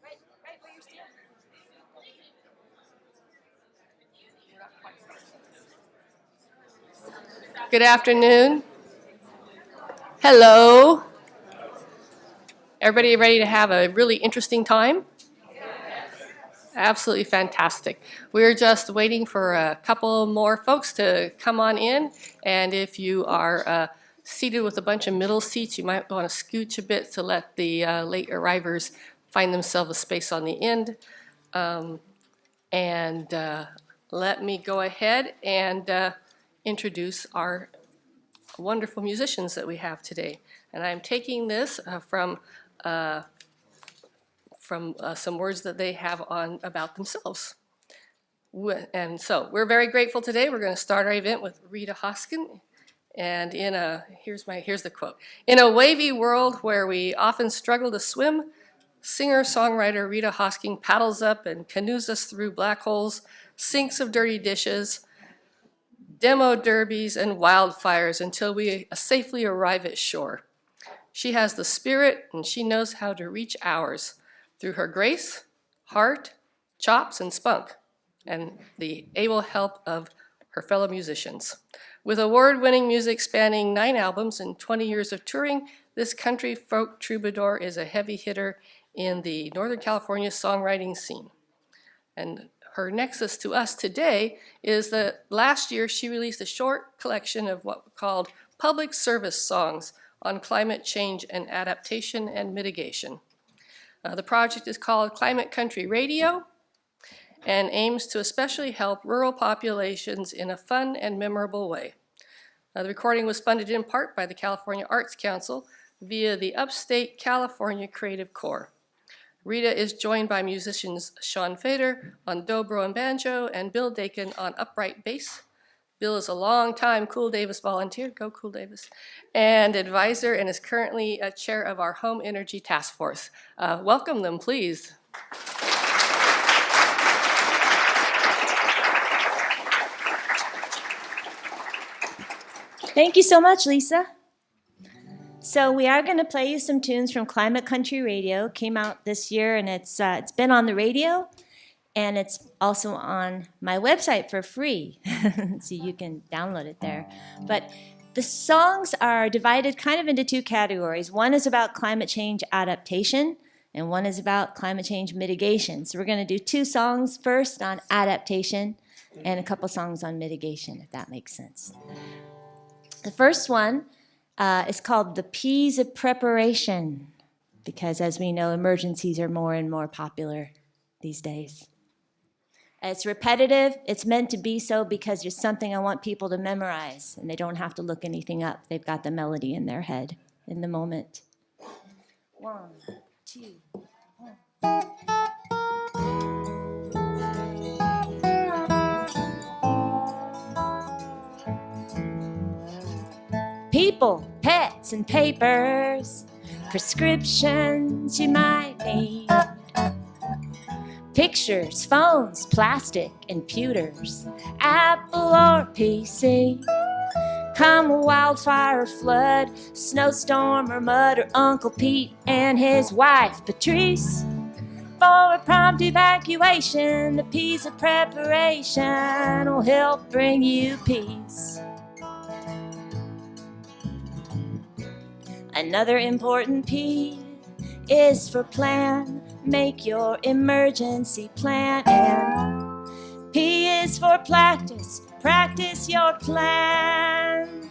Right where you're standing. Good afternoon. Hello. Everybody ready to have a really interesting time? Absolutely fantastic. We're just waiting for a couple more folks to come on in, and if you are seated with a bunch of middle seats, you might want to scooch a bit to let the late arrivers find themselves a space on the end. Let me go ahead and introduce our wonderful musicians that we have today. And I'm taking this from some words that they have on about themselves. And so we're very grateful today. We're going to start our event with Rita Hoskins. And here's the quote. In a wavy world where we often struggle to swim, singer-songwriter Rita Hoskins paddles up and canoes us through black holes, sinks of dirty dishes, demo derbies, and wildfires until we safely arrive at shore. She has the spirit, and she knows how to reach ours through her grace, heart, chops, and spunk, and the able help of her fellow musicians. With award-winning music spanning 9 albums and 20 years of touring, this country folk troubadour is a heavy hitter in the Northern California songwriting scene. And her nexus to us today is that last year she released a short collection of what were called public service songs on climate change and adaptation and mitigation. The project is called Climate Country Radio and aims to especially help rural populations in a fun and memorable way. The recording was funded in part by the California Arts Council via the Upstate California Creative Corps. Rita is joined by musicians Sean Fader on dobro and banjo and Bill Dakin on upright bass. Bill is a longtime Cool Davis volunteer, go Cool Davis, and advisor, and is currently a chair of our Home Energy Task Force. Welcome them, please. Thank you so much, Lisa. So we are going to play you some tunes from Climate Country Radio. Came out this year, and it's been on the radio. And it's also on my website for free, so you can download it there. But the songs are divided kind of into 2 categories. One is about climate change adaptation, and one is about climate change mitigation. So we're going to do 2 songs first on adaptation and a couple songs on mitigation, if that makes sense. The first one is called The P's of Preparation, because as we know, emergencies are more and more popular these days. It's repetitive. It's meant to be so because there's something I want people to memorize, and they don't have to look anything up. They've got the melody in their head in the moment. 1, 2, 1. People, pets, and papers, prescriptions you might need. Pictures, phones, plastic, and pewters, Apple or PC. Come wildfire, flood, snowstorm, or mud, or Uncle Pete and his wife, Patrice. For a prompt evacuation, the P's of preparation will help bring you peace. Another important P is for plan. Make your emergency plan. And P is for practice. Practice your plan.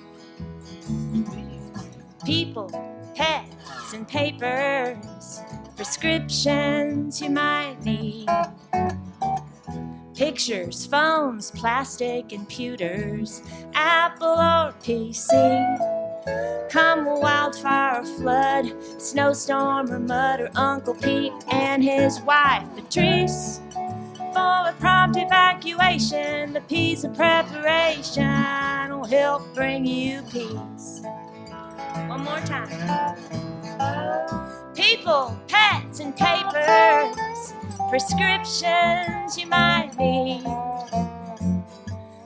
People, pets, and papers, prescriptions you might need. Pictures, phones, plastic, and pewters, Apple or PC. Come wildfire or flood, snowstorm or mud, or Uncle Pete and his wife, Patrice. For a prompt evacuation, the P's of preparation will help bring you peace. One more time. People, pets, and papers, prescriptions you might need.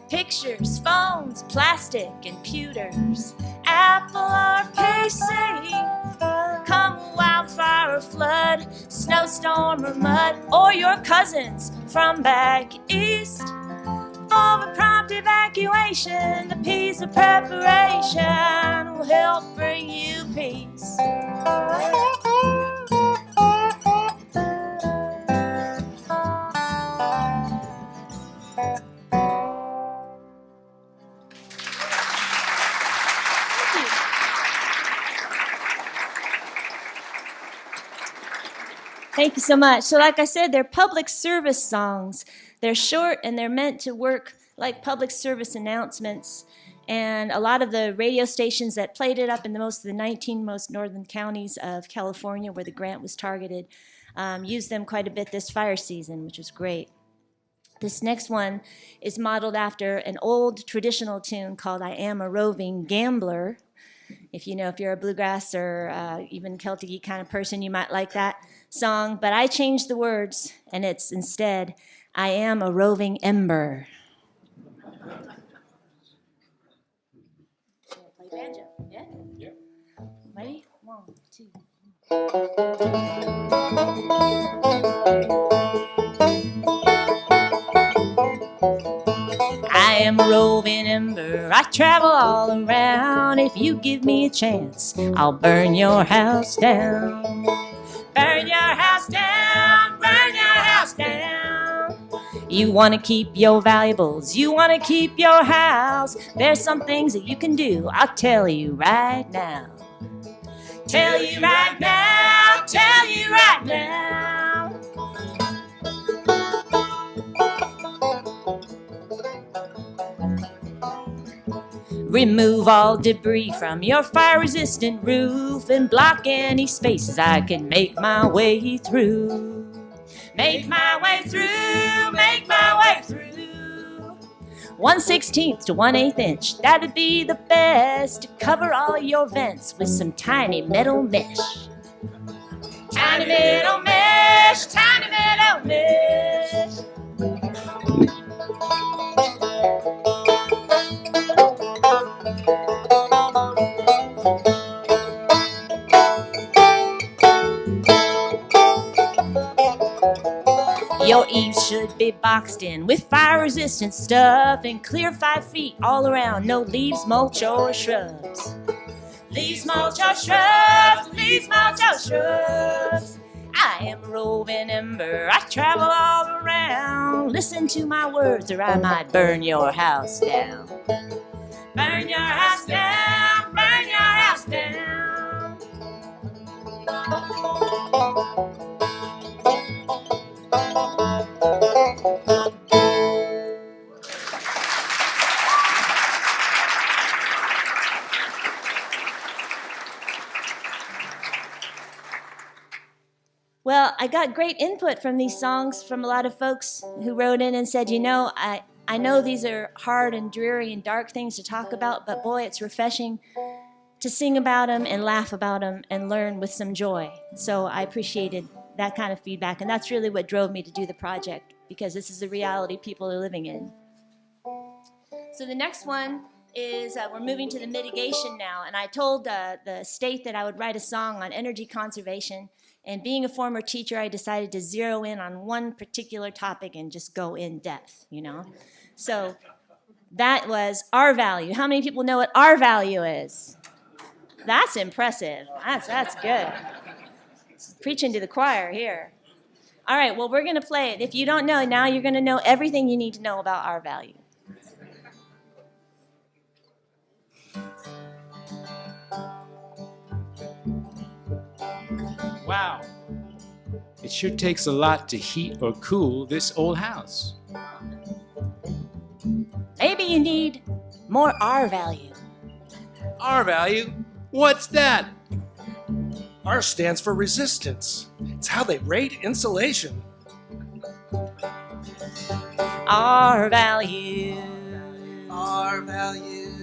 Pictures, phones, plastic, and pewters, apple or KC. Come wildfire or flood, snowstorm or mud, or your cousins from back east. For a prompt evacuation, the peace of preparation will help bring you peace. Thank you so much. So like I said, they're public service songs. They're short and they're meant to work like public service announcements. And a lot of the radio stations that played it up in most of the 19 most northern counties of California where the grant was targeted used them quite a bit this fire season, which was great. This next one is modeled after an old traditional tune called I Am a Roving Gambler. If you're a bluegrass or even Celtic kind of person, you might like that song. But I changed the words, and it's instead, I am a roving ember. Should I play banjo? Yeah? Yeah. Ready? 1, 2. I am a roving ember, I travel all around. If you give me a chance, I'll burn your house down. Burn your house down, burn your house down. You want to keep your valuables, you want to keep your house. There's some things that you can do, I'll tell you right now. Tell you right now, tell you right now. Remove all debris from your fire-resistant roof and block any spaces I can make my way through. Make my way through, make my way through. 1/16 to 1/8 inch, that'd be the best to cover all your vents with some tiny metal mesh. Tiny metal mesh, tiny metal mesh. Your eaves should be boxed in with fire-resistant stuff and clear 5 feet all around. No leaves, mulch, or shrubs. Leaves, mulch, or shrubs. Leaves, mulch, or shrubs. I am a roving ember. I travel all around. Listen to my words or I might burn your house down. Burn your house down. Burn your house down. Well, I got great input from these songs from a lot of folks who wrote in and said, I know these are hard and dreary and dark things to talk about, but boy, it's refreshing to sing about them and laugh about them and learn with some joy. So I appreciated that kind of feedback, and that's really what drove me to do the project, because this is the reality people are living in. So the next one is we're moving to the mitigation now, and I told the state that I would write a song on energy conservation. And being a former teacher, I decided to zero in on one particular topic and just go in depth, So that was R value. How many people know what R value is? That's impressive. That's good. Preaching to the choir here. All right, well, we're going to play it. If you don't know, now you're going to know everything you need to know about R value. Wow. It sure takes a lot to heat or cool this old house. Maybe you need more R value. R value? What's that? R stands for resistance. It's how they rate insulation. R value. R value.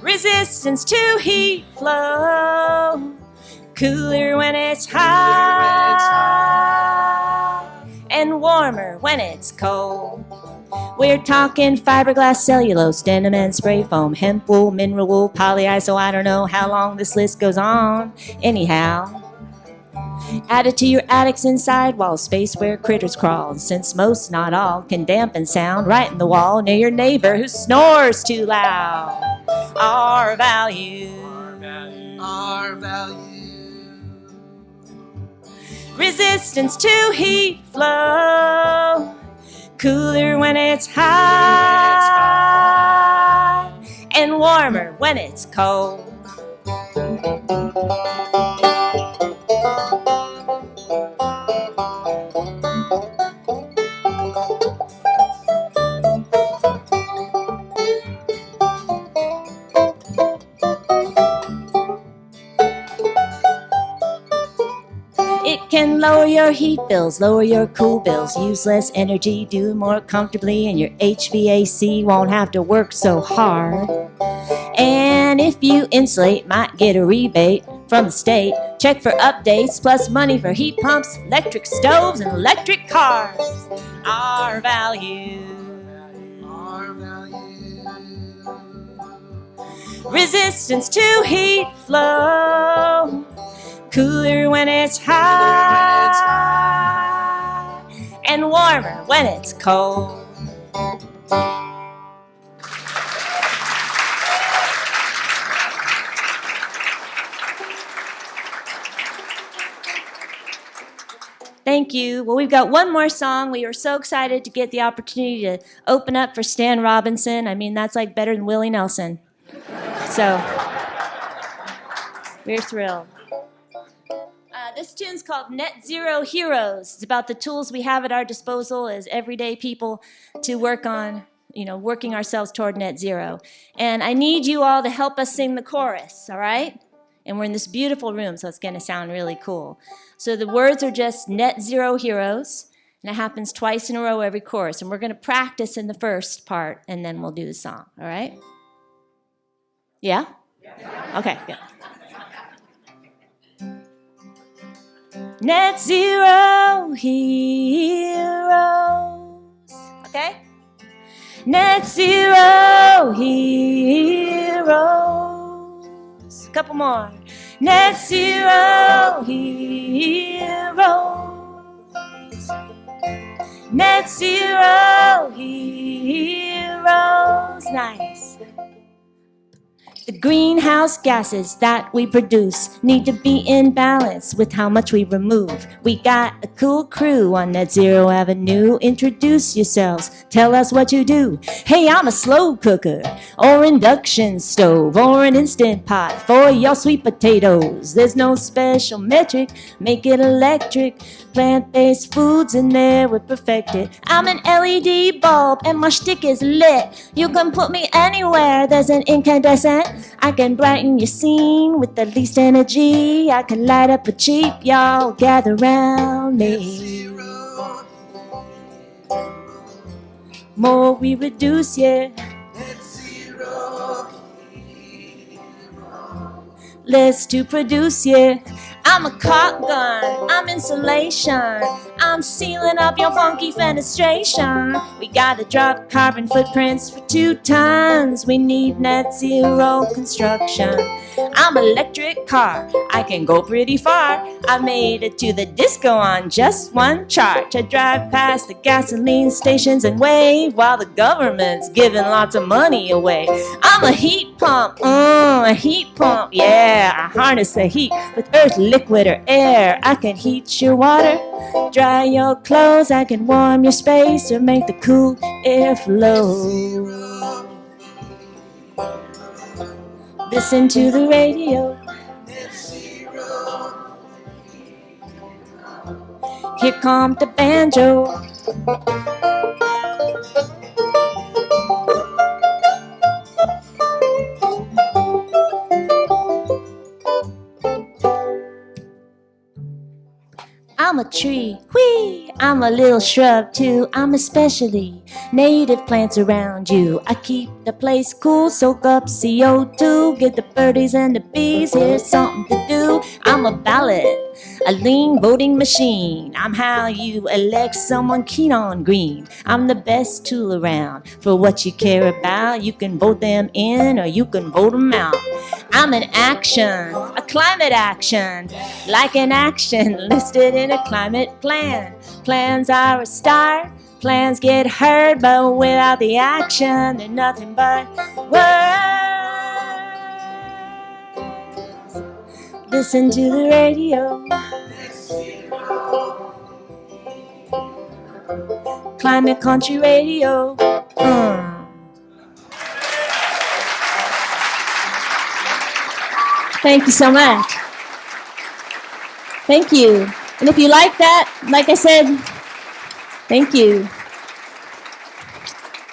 Resistance to heat flow. Cooler when it's hot, and warmer when it's cold. We're talking fiberglass, cellulose, denim and spray foam, hemp wool, mineral wool, polyiso. I don't know how long this list goes on. Anyhow, add it to your attics and sidewalls, space where critters crawl. Since most, not all, can dampen sound right in the wall near your neighbor who snores too loud. Our value. Our value. Resistance to heat flow. Cooler when it's hot. And warmer when it's cold. It can lower your heat bills, lower your cool bills, use less energy, do more comfortably, and your HVAC won't have to work so hard. And if you insulate, might get a rebate from the state. Check for updates, plus money for heat pumps, electric stoves, and electric cars. Our value. Our value. Resistance to heat flow. Cooler when it's hot. And warmer when it's cold. Thank you. Well, we've got one more song. We were so excited to get the opportunity to open up for Stan Robinson. I mean, that's like better than Willie Nelson. So, we're thrilled. This tune's called Net Zero Heroes. It's about the tools we have at our disposal as everyday people to work on, working ourselves toward net zero. And I need you all to help us sing the chorus, all right? And we're in this beautiful room, so it's going to sound really cool. So the words are just Net Zero Heroes, and it happens twice in a row every chorus. And we're going to practice in the first part, and then we'll do the song, all right? Yeah? Okay, good. Net Zero Heroes. Okay? Net Zero Heroes. A couple more. Net Zero Heroes. Net Zero Heroes. Nice. The greenhouse gases that we produce need to be in balance with how much we remove. We got a cool crew on Net Zero Avenue. Introduce yourselves. Tell us what you do. Hey, I'm a slow cooker, or induction stove, or an instant pot for your sweet potatoes. There's no special metric. Make it electric. Plant-based foods in there, we're perfected. I'm an LED bulb and my shtick is lit. You can put me anywhere there's an incandescent. I can brighten your scene with the least energy. I can light up a cheap, y'all gather round me. More we reduce, yeah. Less to produce, yeah. I'm a caulk gun, I'm insulation, I'm sealing up your funky fenestration. We gotta drop carbon footprints for 2 tons. We need net zero construction. I'm electric car, I can go pretty far. I made it to the disco on just one chart. I drive past the gasoline stations and wave while the government's giving lots of money away. I'm a heat pump, yeah. I harness the heat with earth, liquid, or air. I can heat your water, dry your clothes. I can warm your space or make the cool air flow. Listen to the radio. Here comes the banjo. I'm a tree, whee! I'm a little shrub too. I'm especially native plants around you. I keep the place cool, soak up CO2, get the birdies and the bees. Here's something to do. I'm a ballot, a lean voting machine. I'm how you elect someone keen on green. I'm the best tool around for what you care about. You can vote them in or you can vote them out. I'm an action, a climate action, like an action listed in a climate plan. Plans are a start, plans get heard, but without the action, they're nothing but words. Listen to the radio. Climate Country Radio. Thank you so much. Thank you. And if you like that, like I said, thank you.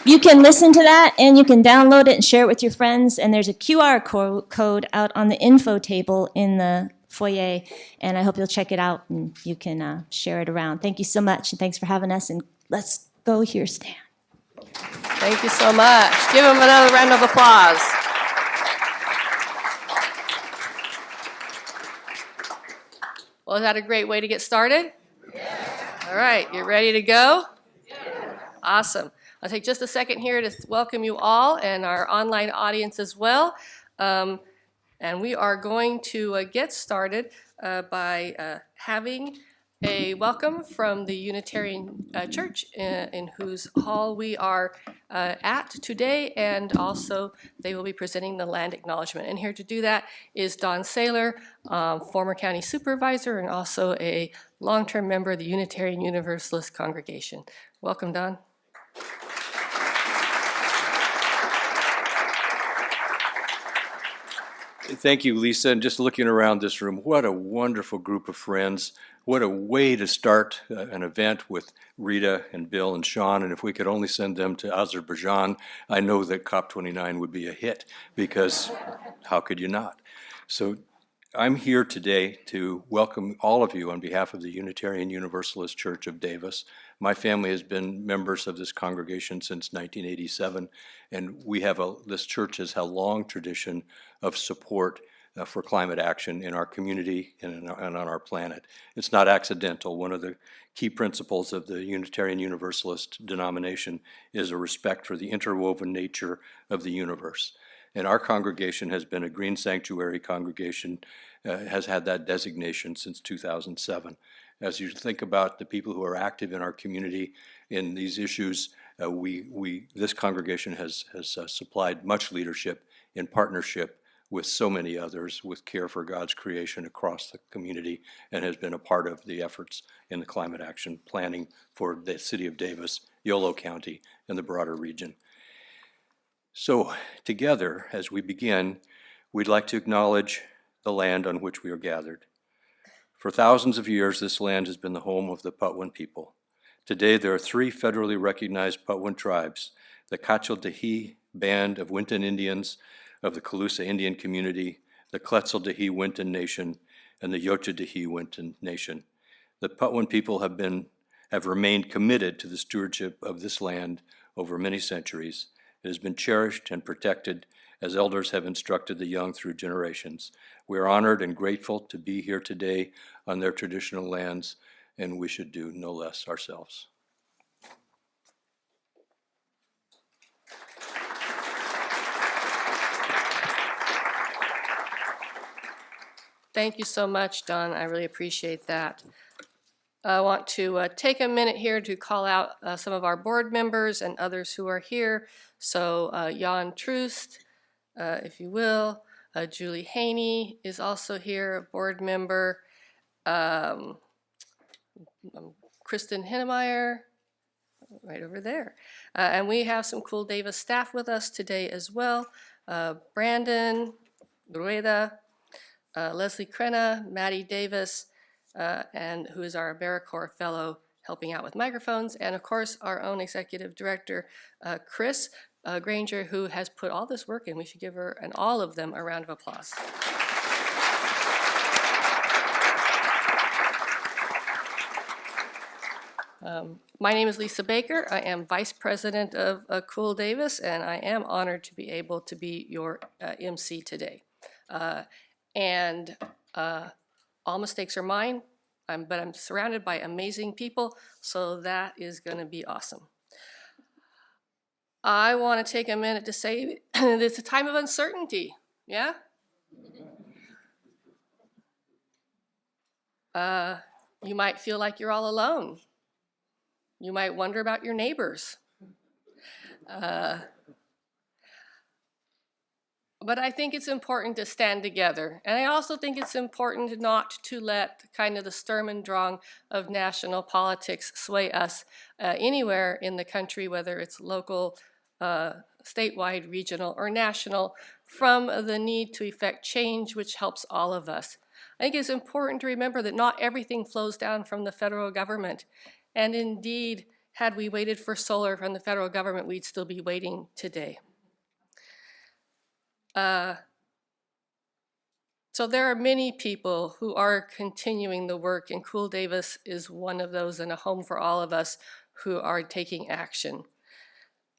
You can listen to that and you can download it and share it with your friends. And there's a QR code out on the info table in the foyer. And I hope you'll check it out and you can share it around. Thank you so much. And thanks for having us. And let's go here, Stan. Thank you so much. Give him another round of applause. Well, is that a great way to get started? Yeah. All right, you ready to go? Yeah. Awesome. I'll take just a second here to welcome you all and our online audience as well. And we are going to get started by having a welcome from the Unitarian Church in whose hall we are at today, and also they will be presenting the land acknowledgement. And here to do that is Don Saylor, former county supervisor and also a long-term member of the Unitarian Universalist congregation. Welcome, Don. Thank you, Lisa. And just looking around this room, what a wonderful group of friends. What a way to start an event with Rita and Bill and Sean. And if we could only send them to Azerbaijan, I know that COP29 would be a hit, because how could you not? So I'm here today to welcome all of you on behalf of the Unitarian Universalist Church of Davis. My family has been members of this congregation since 1987, and this church has a long tradition of support for climate action in our community and on our planet. It's not accidental. One of the key principles of the Unitarian Universalist denomination is a respect for the interwoven nature of the universe. And our congregation has been a Green Sanctuary congregation, has had that designation since 2007. As you think about the people who are active in our community in these issues, this congregation has supplied much leadership in partnership with so many others with care for God's creation across the community, and has been a part of the efforts in the climate action planning for the city of Davis, Yolo County, and the broader region. So together, as we begin, we'd like to acknowledge the land on which we are gathered. For thousands of years, this land has been the home of the Patwin people. Today, there are 3 federally recognized Patwin tribes: the Kachil-Dahi Band of Winton Indians of the Calusa Indian Community, the Quetzal-Dahi Winton Nation, and the Yocha-Dahi Winton Nation. The Patwin people have remained committed to the stewardship of this land over many centuries. It has been cherished and protected as elders have instructed the young through generations. We are honored and grateful to be here today on their traditional lands, and we should do no less ourselves. Thank you so much, Don. I really appreciate that. I want to take a minute here to call out some of our board members and others who are here. So Jan Troost, if you will. Julie Haney is also here, a board member. Kristen Hinnemeyer, right over there. And we have some cool Davis staff with us today as well. Brandon, Rita, Leslie Crenna, Maddie Davis, and who is our AmeriCorps fellow helping out with microphones, and of course our own executive director, Chris Granger, who has put all this work in. We should give her and all of them a round of applause. My name is Lisa Baker. I am Vice President of Cool Davis, and I am honored to be able to be your MC today. And all mistakes are mine, but I'm surrounded by amazing people, so that is going to be awesome. I want to take a minute to say it's a time of uncertainty, yeah? You might feel like you're all alone. You might wonder about your neighbors. But I think it's important to stand together. And I also think it's important not to let kind of the Sturm und Drang of national politics sway us anywhere in the country, whether it's local, statewide, regional, or national, from the need to effect change, which helps all of us. I think it's important to remember that not everything flows down from the federal government. And indeed, had we waited for solar from the federal government, we'd still be waiting today. So there are many people who are continuing the work, and Cool Davis is one of those, and a home for all of us who are taking action.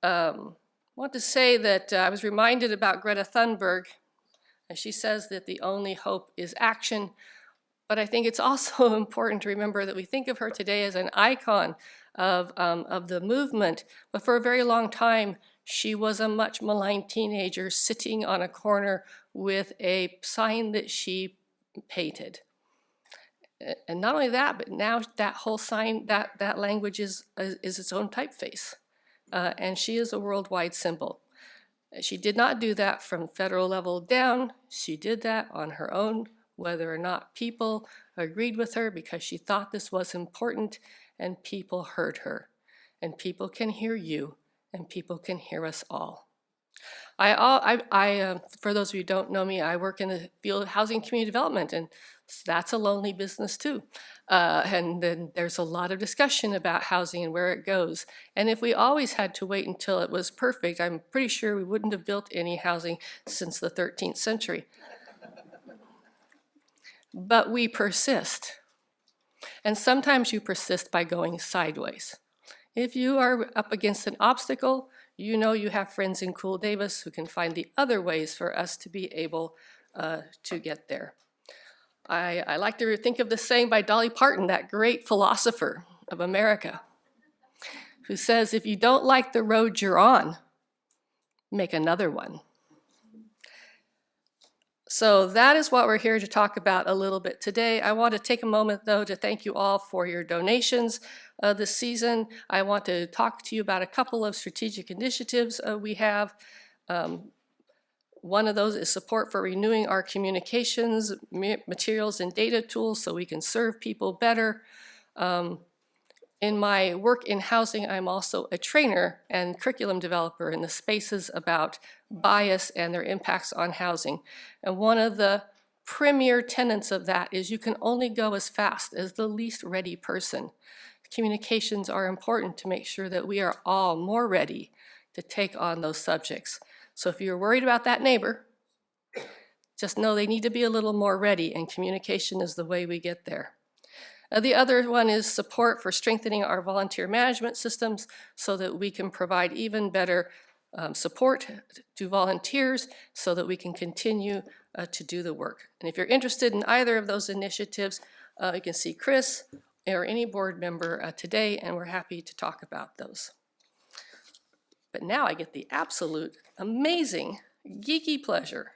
I want to say that I was reminded about Greta Thunberg. She says that the only hope is action, but I think it's also important to remember that we think of her today as an icon of the movement, but for a very long time, she was a much maligned teenager sitting on a corner with a sign that she painted. And not only that, but now that whole sign, that language is its own typeface. And she is a worldwide symbol. She did not do that from federal level down. She did that on her own, whether or not people agreed with her, because she thought this was important, and people heard her. And people can hear you, and people can hear us all. For those of you who don't know me, I work in the field of housing and community development, and that's a lonely business too. And then there's a lot of discussion about housing and where it goes. And if we always had to wait until it was perfect, I'm pretty sure we wouldn't have built any housing since the 13th century. But we persist. And sometimes you persist by going sideways. If you are up against an obstacle, you know you have friends in Cool Davis who can find the other ways for us to be able to get there. I like to think of this saying by Dolly Parton, that great philosopher of America, who says, if you don't like the road you're on, make another one. So that is what we're here to talk about a little bit today. I want to take a moment, though, to thank you all for your donations this season. I want to talk to you about a couple of strategic initiatives we have. One of those is support for renewing our communications, materials, and data tools so we can serve people better. In my work in housing, I'm also a trainer and curriculum developer in the spaces about bias and their impacts on housing. And one of the premier tenets of that is you can only go as fast as the least ready person. Communications are important to make sure that we are all more ready to take on those subjects. So if you're worried about that neighbor, just know they need to be a little more ready, and communication is the way we get there. The other one is support for strengthening our volunteer management systems so that we can provide even better support to volunteers so that we can continue to do the work. And if you're interested in either of those initiatives, you can see Chris or any board member today, and we're happy to talk about those. But now I get the absolute amazing, geeky pleasure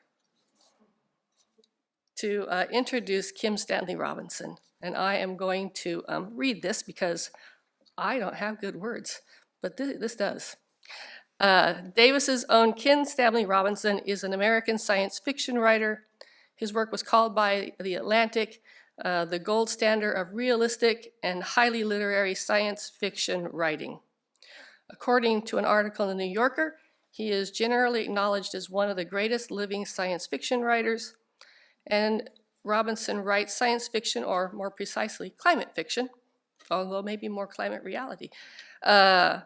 to introduce Kim Stanley Robinson. And I am going to read this because I don't have good words, but this does. Davis's own Kim Stanley Robinson is an American science fiction writer. His work was called by The Atlantic the gold standard of realistic and highly literary science fiction writing. According to an article in The New Yorker, he is generally acknowledged as one of the greatest living science fiction writers, and Robinson writes science fiction, or more precisely, climate fiction, although maybe more climate reality. The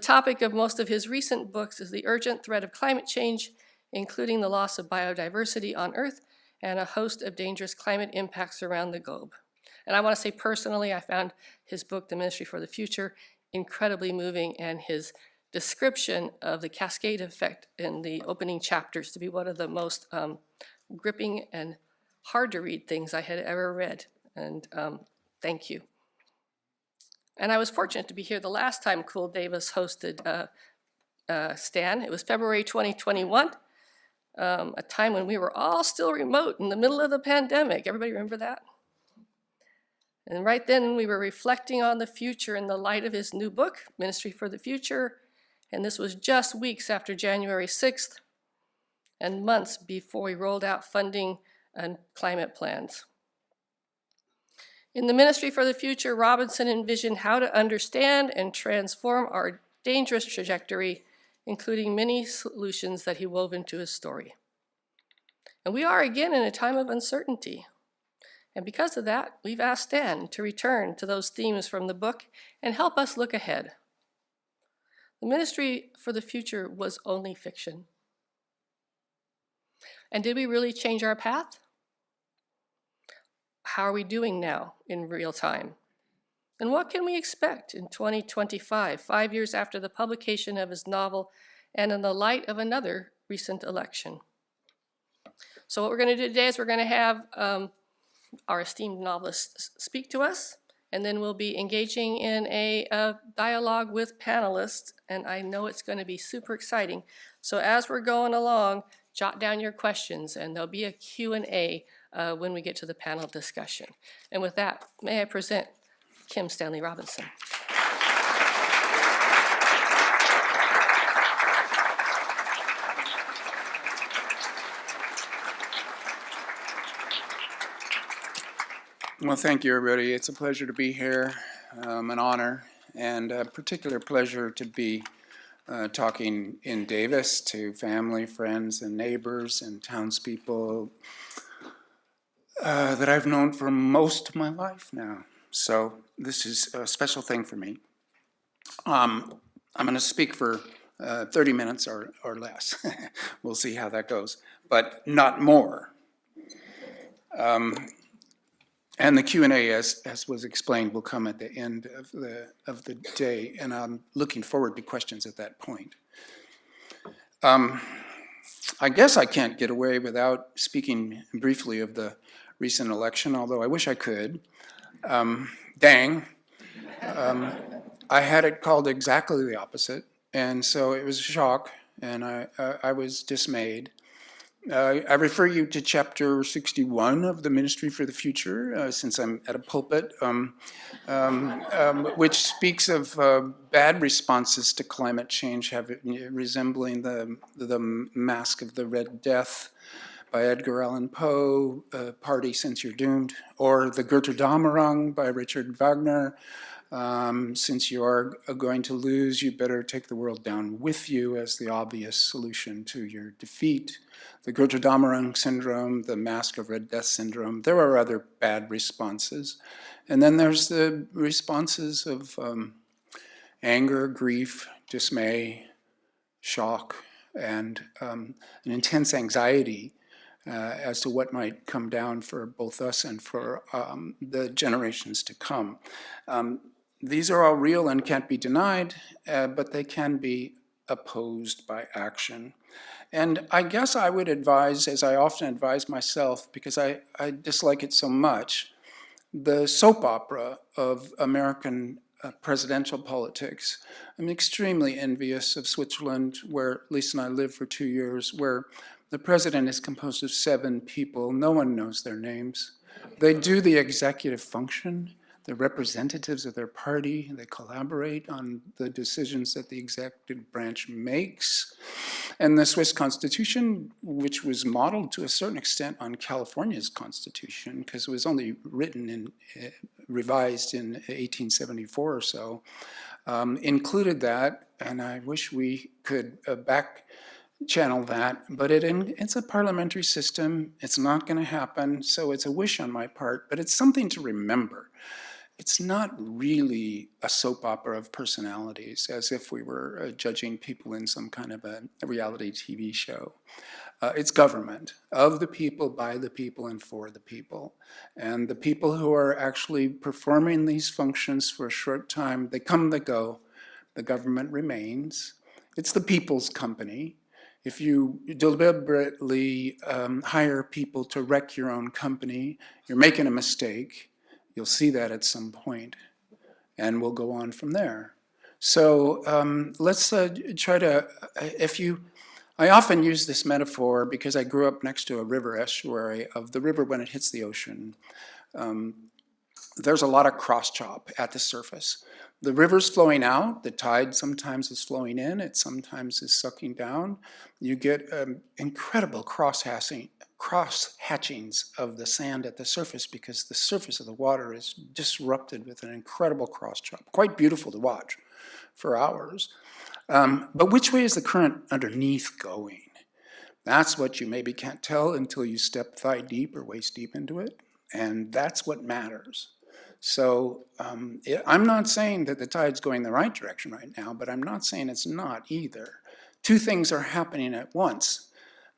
topic of most of his recent books is the urgent threat of climate change, including the loss of biodiversity on Earth and a host of dangerous climate impacts around the globe. And I want to say personally, I found his book, The Ministry for the Future, incredibly moving, and his description of the cascade effect in the opening chapters to be one of the most gripping and hard to read things I had ever read. And thank you. And I was fortunate to be here the last time Cool Davis hosted Stan. It was February 2021, a time when we were all still remote in the middle of the pandemic. Everybody remember that? And right then we were reflecting on the future in the light of his new book, Ministry for the Future. And this was just weeks after January 6th and months before we rolled out funding and climate plans. In the Ministry for the Future, Robinson envisioned how to understand and transform our dangerous trajectory, including many solutions that he wove into his story. And we are again in a time of uncertainty. And because of that, we've asked Stan to return to those themes from the book and help us look ahead. The Ministry for the Future was only fiction. And did we really change our path? How are we doing now in real time? And what can we expect in 2025, 5 years after the publication of his novel and in the light of another recent election? So what we're going to do today is we're going to have our esteemed novelists speak to us, and then we'll be engaging in a dialogue with panelists, and I know it's going to be super exciting. So as we're going along, jot down your questions, and there'll be a Q&A when we get to the panel discussion. And with that, may I present Kim Stanley Robinson. Well, thank you, everybody. It's a pleasure to be here, an honor, and a particular pleasure to be talking in Davis to family, friends, and neighbors and townspeople that I've known for most of my life now. So this is a special thing for me. I'm going to speak for 30 minutes or less. We'll see how that goes, but not more. And the Q&A, as was explained, will come at the end of the day, and I'm looking forward to questions at that point. I guess I can't get away without speaking briefly of the recent election, although I wish I could. Dang. I had it called exactly the opposite, and so it was a shock, and I was dismayed. I refer you to chapter 61 of the Ministry for the Future, since I'm at a pulpit, which speaks of bad responses to climate change, resembling the Mask of the Red Death by Edgar Allan Poe, Party Since You're Doomed, or The Götterdämmerung by Richard Wagner. Since you are going to lose, you better take the world down with you as the obvious solution to your defeat. The Götterdämmerung syndrome, the Mask of Red Death syndrome. There are other bad responses. And then there's the responses of anger, grief, dismay, shock, and an intense anxiety as to what might come down for both us and for the generations to come. These are all real and can't be denied, but they can be opposed by action. And I guess I would advise, as I often advise myself, because I dislike it so much, the soap opera of American presidential politics. I'm extremely envious of Switzerland, where Lisa and I lived for 2 years, where the president is composed of 7 people. No one knows their names. They do the executive function. They're representatives of their party. They collaborate on the decisions that the executive branch makes. And the Swiss Constitution, which was modeled to a certain extent on California's Constitution, because it was only written and revised in 1874 or so, included that, and I wish we could back channel that, but it's a parliamentary system. It's not going to happen, so it's a wish on my part, but it's something to remember. it's not really a soap opera of personalities, as if we were judging people in some kind of a reality TV show. It's government, of the people, by the people, and for the people. And the people who are actually performing these functions for a short time, they come, they go, the government remains. It's the people's company. If you deliberately hire people to wreck your own company, you're making a mistake. You'll see that at some point, and we'll go on from there. So let's try to, I often use this metaphor because I grew up next to a river estuary of the river when it hits the ocean. There's a lot of cross-chop at the surface. The river's flowing out, the tide sometimes is flowing in, it sometimes is sucking down. You get incredible cross-hatchings of the sand at the surface because the surface of the water is disrupted with an incredible cross-chop. Quite beautiful to watch for hours. But which way is the current underneath going? That's what you maybe can't tell until you step thigh deep or waist deep into it, and that's what matters. So I'm not saying that the tide's going the right direction right now, but I'm not saying it's not either. Two things are happening at once,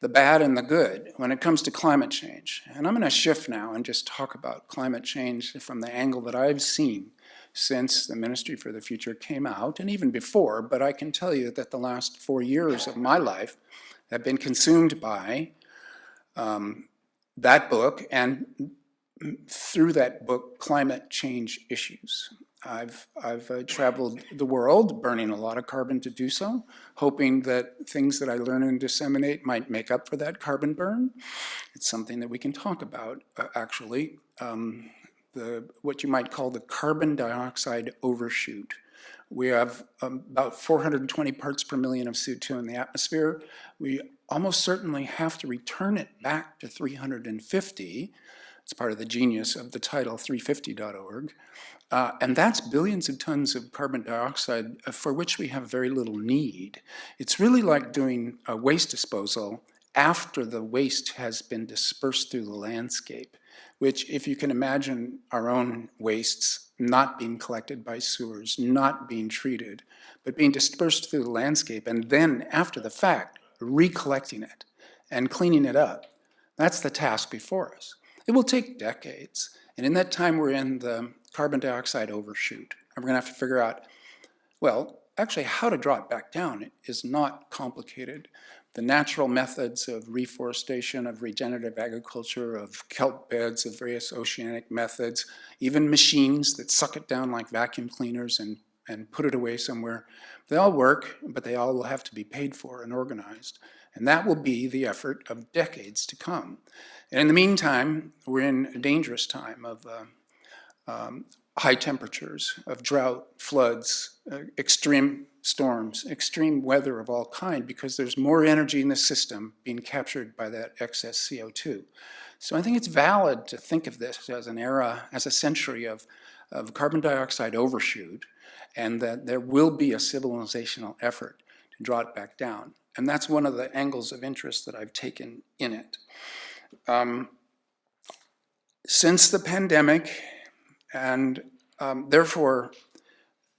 the bad and the good, when it comes to climate change. And I'm going to shift now and just talk about climate change from the angle that I've seen since the Ministry for the Future came out, and even before, but I can tell you that the last 4 years of my life have been consumed by that book, and through that book, climate change issues. I've traveled the world, burning a lot of carbon to do so, hoping that things that I learn and disseminate might make up for that carbon burn. It's something that we can talk about, actually. What you might call the carbon dioxide overshoot. We have about 420 parts per million of CO2 in the atmosphere. We almost certainly have to return it back to 350. It's part of the genius of the title 350.org. And that's billions of tons of carbon dioxide for which we have very little need. It's really like doing a waste disposal after the waste has been dispersed through the landscape, which, if you can imagine our own wastes not being collected by sewers, not being treated, but being dispersed through the landscape, and then after the fact, recollecting it and cleaning it up. That's the task before us. It will take decades, and in that time we're in the carbon dioxide overshoot. And we're going to have to figure out, well, actually how to draw it back down is not complicated. The natural methods of reforestation, of regenerative agriculture, of kelp beds, of various oceanic methods, even machines that suck it down like vacuum cleaners and put it away somewhere, they all work, but they all will have to be paid for and organized. And that will be the effort of decades to come. And in the meantime, we're in a dangerous time of high temperatures, of drought, floods, extreme storms, extreme weather of all kind, because there's more energy in the system being captured by that excess CO2. So I think it's valid to think of this as an era, as a century of carbon dioxide overshoot, and that there will be a civilizational effort to draw it back down. And that's one of the angles of interest that I've taken in it. Since the pandemic, and therefore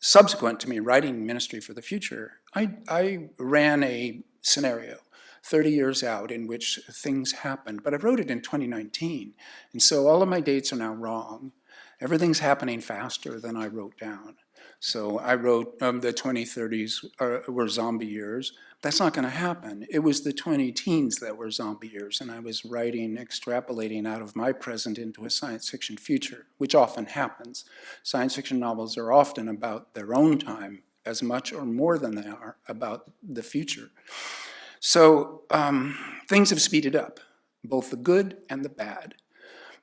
subsequent to me writing Ministry for the Future, I ran a scenario 30 years out in which things happened, but I wrote it in 2019, and so all of my dates are now wrong. Everything's happening faster than I wrote down. So I wrote the 2030s were zombie years. That's not going to happen. It was the 20-teens that were zombie years, and I was writing, extrapolating out of my present into a science fiction future, which often happens. Science fiction novels are often about their own time as much or more than they are about the future. So things have speeded up, both the good and the bad.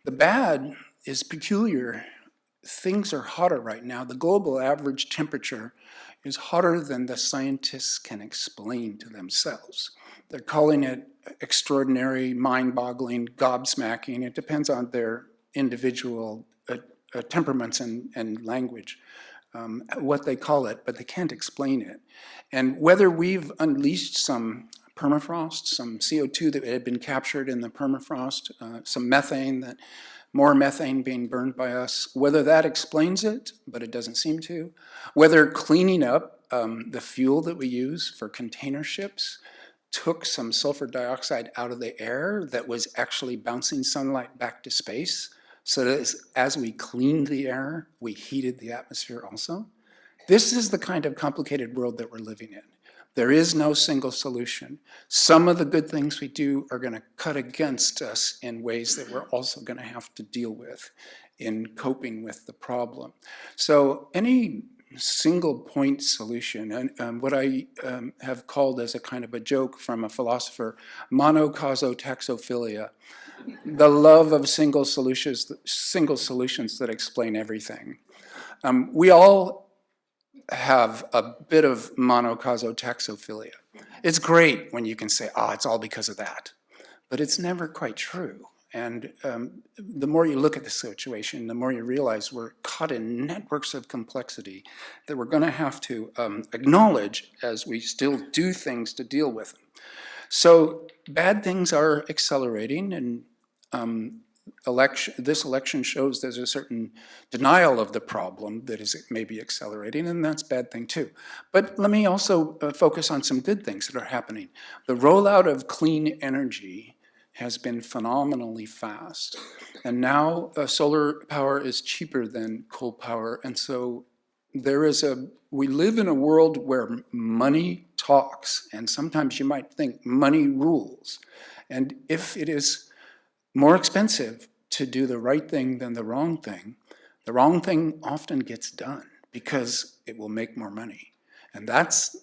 The bad is peculiar. Things are hotter right now. The global average temperature is hotter than the scientists can explain to themselves. They're calling it extraordinary, mind-boggling, gobsmacking. It depends on their individual temperaments and language, what they call it, but they can't explain it. And whether we've unleashed some permafrost, some CO2 that had been captured in the permafrost, some methane that more methane being burned by us. Whether that explains it, but it doesn't seem to. Whether cleaning up the fuel that we use for container ships took some sulfur dioxide out of the air that was actually bouncing sunlight back to space, so that as we cleaned the air, we heated the atmosphere also. This is the kind of complicated world that we're living in. There is no single solution. Some of the good things we do are going to cut against us in ways that we're also going to have to deal with in coping with the problem. So any single point solution, and what I have called as a kind of a joke from a philosopher, monocausal the love of single solutions that explain everything. We all have a bit of monocausal. It's great when you can say, it's all because of that. But it's never quite true. And the more you look at the situation, the more you realize we're caught in networks of complexity that we're going to have to acknowledge as we still do things to deal with them. So bad things are accelerating, and this election shows there's a certain denial of the problem that is maybe accelerating, and that's a bad thing too. But let me also focus on some good things that are happening. The rollout of clean energy has been phenomenally fast. And now solar power is cheaper than coal power. And so we live in a world where money talks, and sometimes you might think money rules. And if it is more expensive to do the right thing than the wrong thing often gets done because it will make more money. And that's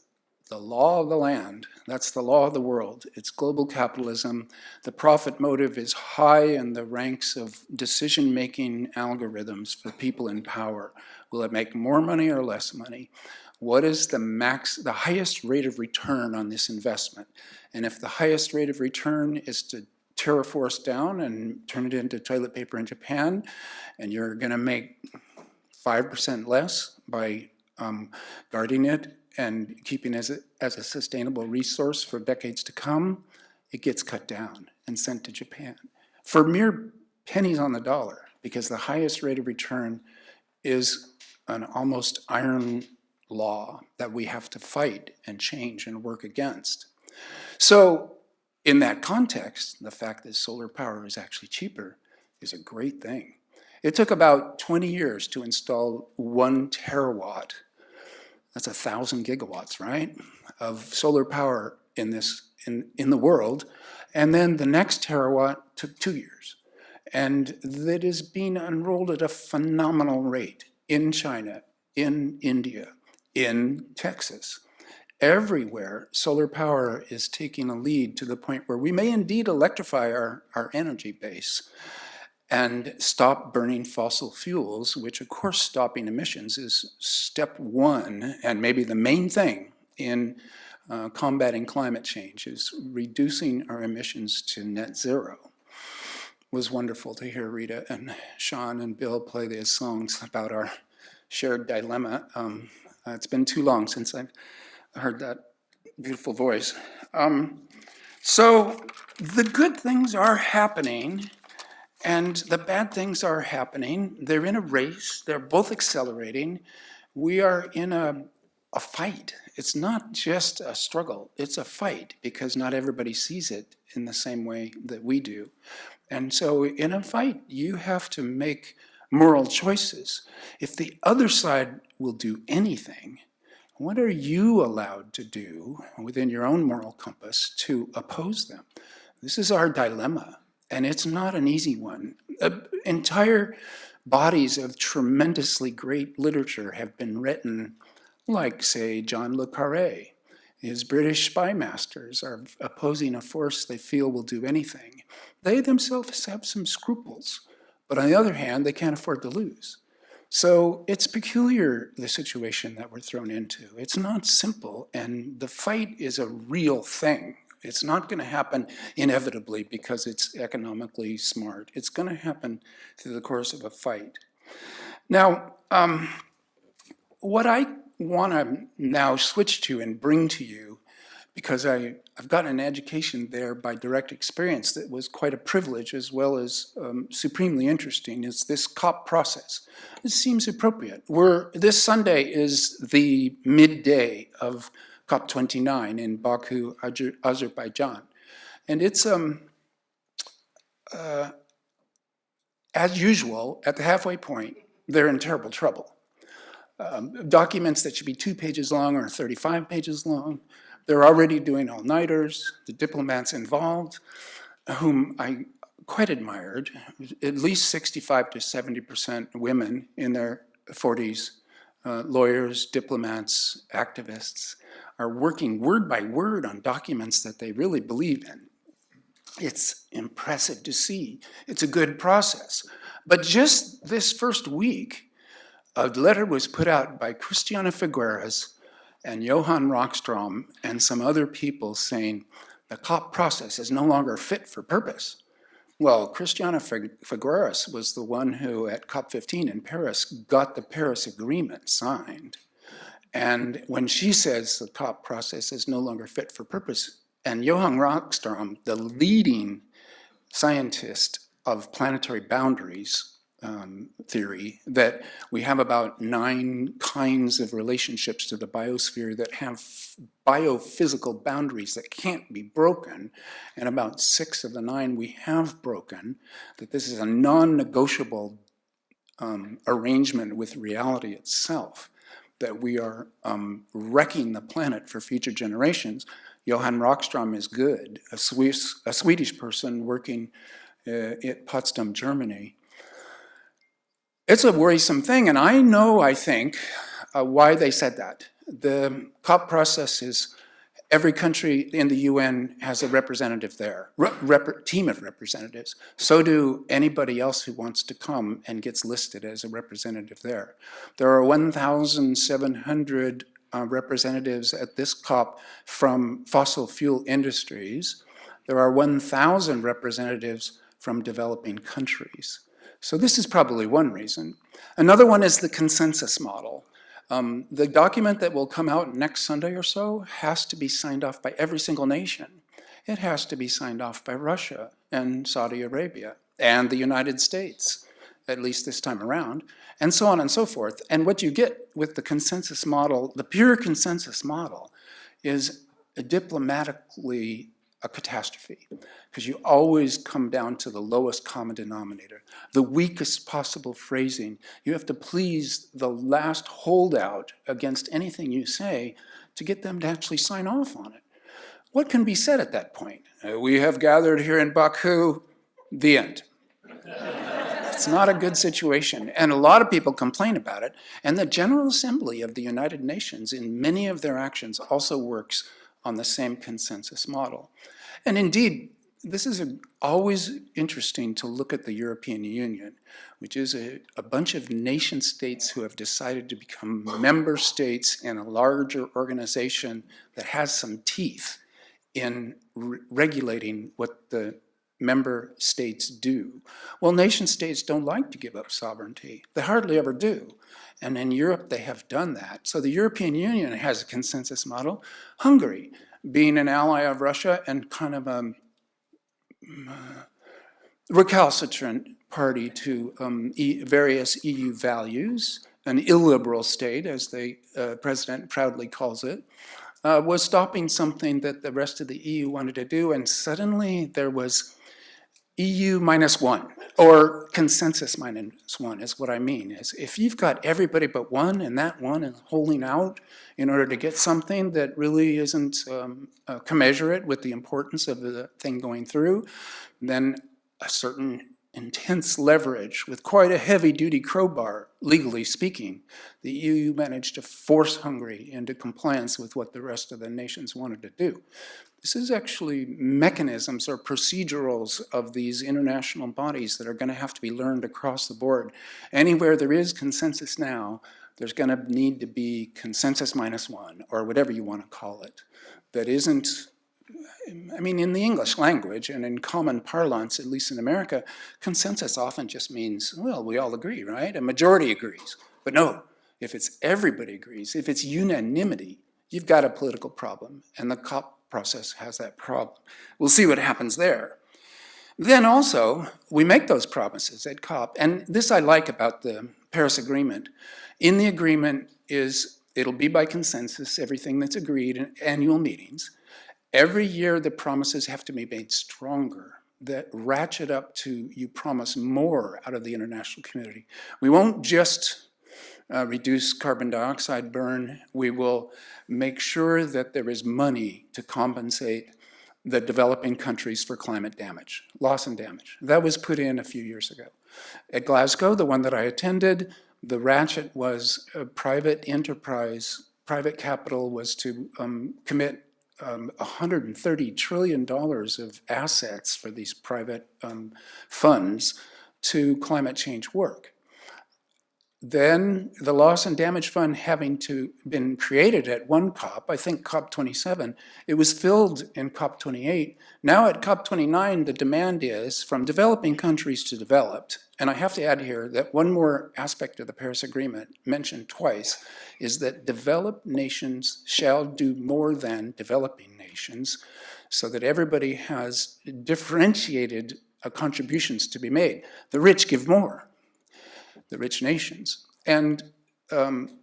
the law of the land. That's the law of the world. It's global capitalism. The profit motive is high in the ranks of decision-making algorithms for people in power. Will it make more money or less money? What is the highest rate of return on this investment? And if the highest rate of return is to tear a forest down and turn it into toilet paper in Japan, and you're going to make 5% less by guarding it and keeping it as a sustainable resource for decades to come, it gets cut down and sent to Japan for mere pennies on the dollar, because the highest rate of return is an almost iron law that we have to fight and change and work against. So in that context, the fact that solar power is actually cheaper is a great thing. It took about 20 years to install 1 terawatt. That's 1,000 gigawatts, right, of solar power in the world. And then the next terawatt took 2 years. And that is being unrolled at a phenomenal rate in China, in India, in Texas. Everywhere, solar power is taking a lead to the point where we may indeed electrify our energy base and stop burning fossil fuels, which of course stopping emissions is step one, and maybe the main thing in combating climate change is reducing our emissions to net zero. It was wonderful to hear Rita and Sean and Bill play these songs about our shared dilemma. It's been too long since I've heard that beautiful voice. So the good things are happening, and the bad things are happening. They're in a race. They're both accelerating. We are in a fight. It's not just a struggle. It's a fight, because not everybody sees it in the same way that we do. And so in a fight, you have to make moral choices. If the other side will do anything, what are you allowed to do within your own moral compass to oppose them? This is our dilemma, and it's not an easy one. Entire bodies of tremendously great literature have been written, like, say, John le Carré. His British spy masters are opposing a force they feel will do anything. They themselves have some scruples, but on the other hand, they can't afford to lose. So it's peculiar, the situation that we're thrown into. It's not simple, and the fight is a real thing. It's not going to happen inevitably because it's economically smart. It's going to happen through the course of a fight. Now, what I want to now switch to and bring to you because I've gotten an education there by direct experience that was quite a privilege as well as supremely interesting, is this COP process. It seems appropriate. This Sunday is the midday of COP29 in Baku, Azerbaijan. And it's, as usual, at the halfway point, they're in terrible trouble. Documents that should be 2 pages long are 35 pages long. They're already doing all-nighters. The diplomats involved, whom I quite admired, at least 65 to 70% women in their 40s, lawyers, diplomats, activists, are working word by word on documents that they really believe in. It's impressive to see. It's a good process. But just this first week, a letter was put out by Christiana Figueres and Johan Rockstrom and some other people saying the COP process is no longer fit for purpose. Well, Christiana Figueres was the one who at COP15 in Paris got the Paris Agreement signed. And when she says the COP process is no longer fit for purpose, and Johan Rockstrom, the leading scientist of planetary boundaries theory, that we have about 9 kinds of relationships to the biosphere that have biophysical boundaries that can't be broken, and about 6 of the 9 we have broken, that this is a non-negotiable arrangement with reality itself, that we are wrecking the planet for future generations. Johan Rockstrom is good, a Swedish person working at Potsdam, Germany. It's a worrisome thing, and I think, why they said that. The COP process is, every country in the UN has a representative there, team of representatives. So do anybody else who wants to come and gets listed as a representative there. There are 1,700 representatives at this COP from fossil fuel industries. There are 1,000 representatives from developing countries. So this is probably one reason. Another one is the consensus model. The document that will come out next Sunday or so has to be signed off by every single nation. It has to be signed off by Russia and Saudi Arabia and the United States, at least this time around, and so on and so forth. And what you get with the consensus model, the pure consensus model, is diplomatically a catastrophe, because you always come down to the lowest common denominator, the weakest possible phrasing. You have to please the last holdout against anything you say to get them to actually sign off on it. What can be said at that point? We have gathered here in Baku, the end. It's not a good situation, and a lot of people complain about it, and the General Assembly of the United Nations in many of their actions also works on the same consensus model. And indeed, this is always interesting to look at the European Union, which is a bunch of nation states who have decided to become member states in a larger organization that has some teeth in regulating what the member states do. Well, nation states don't like to give up sovereignty. They hardly ever do. And in Europe, they have done that. So the European Union has a consensus model. Hungary, being an ally of Russia and kind of a recalcitrant party to various EU values, an illiberal state, as the president proudly calls it, was stopping something that the rest of the EU wanted to do, and suddenly there was EU -1, or consensus -1 is what I mean. Is if you've got everybody but one, and that one is holding out in order to get something that really isn't commensurate with the importance of the thing going through, then a certain intense leverage with quite a heavy-duty crowbar, legally speaking, the EU managed to force Hungary into compliance with what the rest of the nations wanted to do. This is actually mechanisms or procedurals of these international bodies that are going to have to be learned across the board. Anywhere there is consensus now, there's going to need to be consensus -1, or whatever you want to call it, that isn't, I mean, in the English language and in common parlance, at least in America, consensus often just means, well, we all agree, right? A majority agrees. But no, if it's everybody agrees, if it's unanimity, you've got a political problem. And the COP process has that problem. We'll see what happens there. Then also, we make those promises at COP, and this I like about the Paris Agreement. In the agreement it'll be by consensus, everything that's agreed in annual meetings. Every year the promises have to be made stronger, that ratchet up to you promise more out of the international community. We won't just reduce carbon dioxide burn, we will make sure that there is money to compensate the developing countries for climate damage, loss and damage. That was put in a few years ago. At Glasgow, the one that I attended, the ratchet was a private enterprise, private capital was to commit $130 trillion of assets for these private funds to climate change work. Then the loss and damage fund having been created at one COP, I think COP 27, it was filled in COP 28. Now at COP 29, the demand is from developing countries to developed. And I have to add here that one more aspect of the Paris Agreement mentioned twice is that developed nations shall do more than developing nations so that everybody has differentiated contributions to be made. The rich give more. The rich nations. And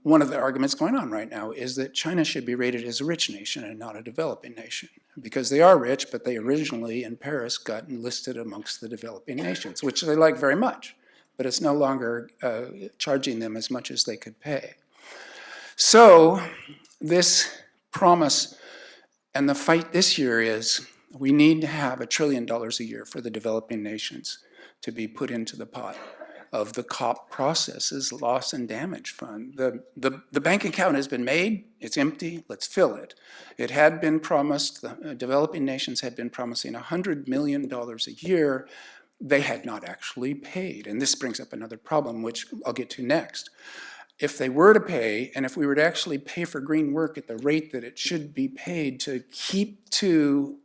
one of the arguments going on right now is that China should be rated as a rich nation and not a developing nation, because they are rich, but they originally in Paris got enlisted amongst the developing nations, which they like very much, but it's no longer charging them as much as they could pay. So this promise and the fight this year is we need to have $1 trillion a year for the developing nations to be put into the pot of the COP process's loss and damage fund. The bank account has been made, it's empty, let's fill it. It had been promised, the developing nations had been promising $100 million a year. They had not actually paid. And this brings up another problem, which I'll get to next. If they were to pay, and if we were to actually pay for green work at the rate that it should be paid to keep to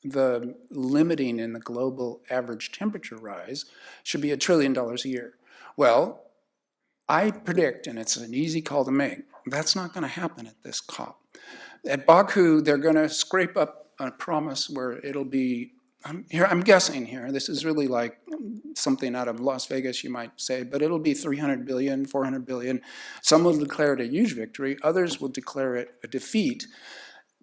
the limiting in the global average temperature rise, should be $1 trillion a year. Well, I predict, and it's an easy call to make, that's not going to happen at this COP. At Baku, they're going to scrape up a promise where it'll be, I'm guessing here, this is really like something out of Las Vegas, you might say, but it'll be 300 billion, 400 billion. Some will declare it a huge victory, others will declare it a defeat,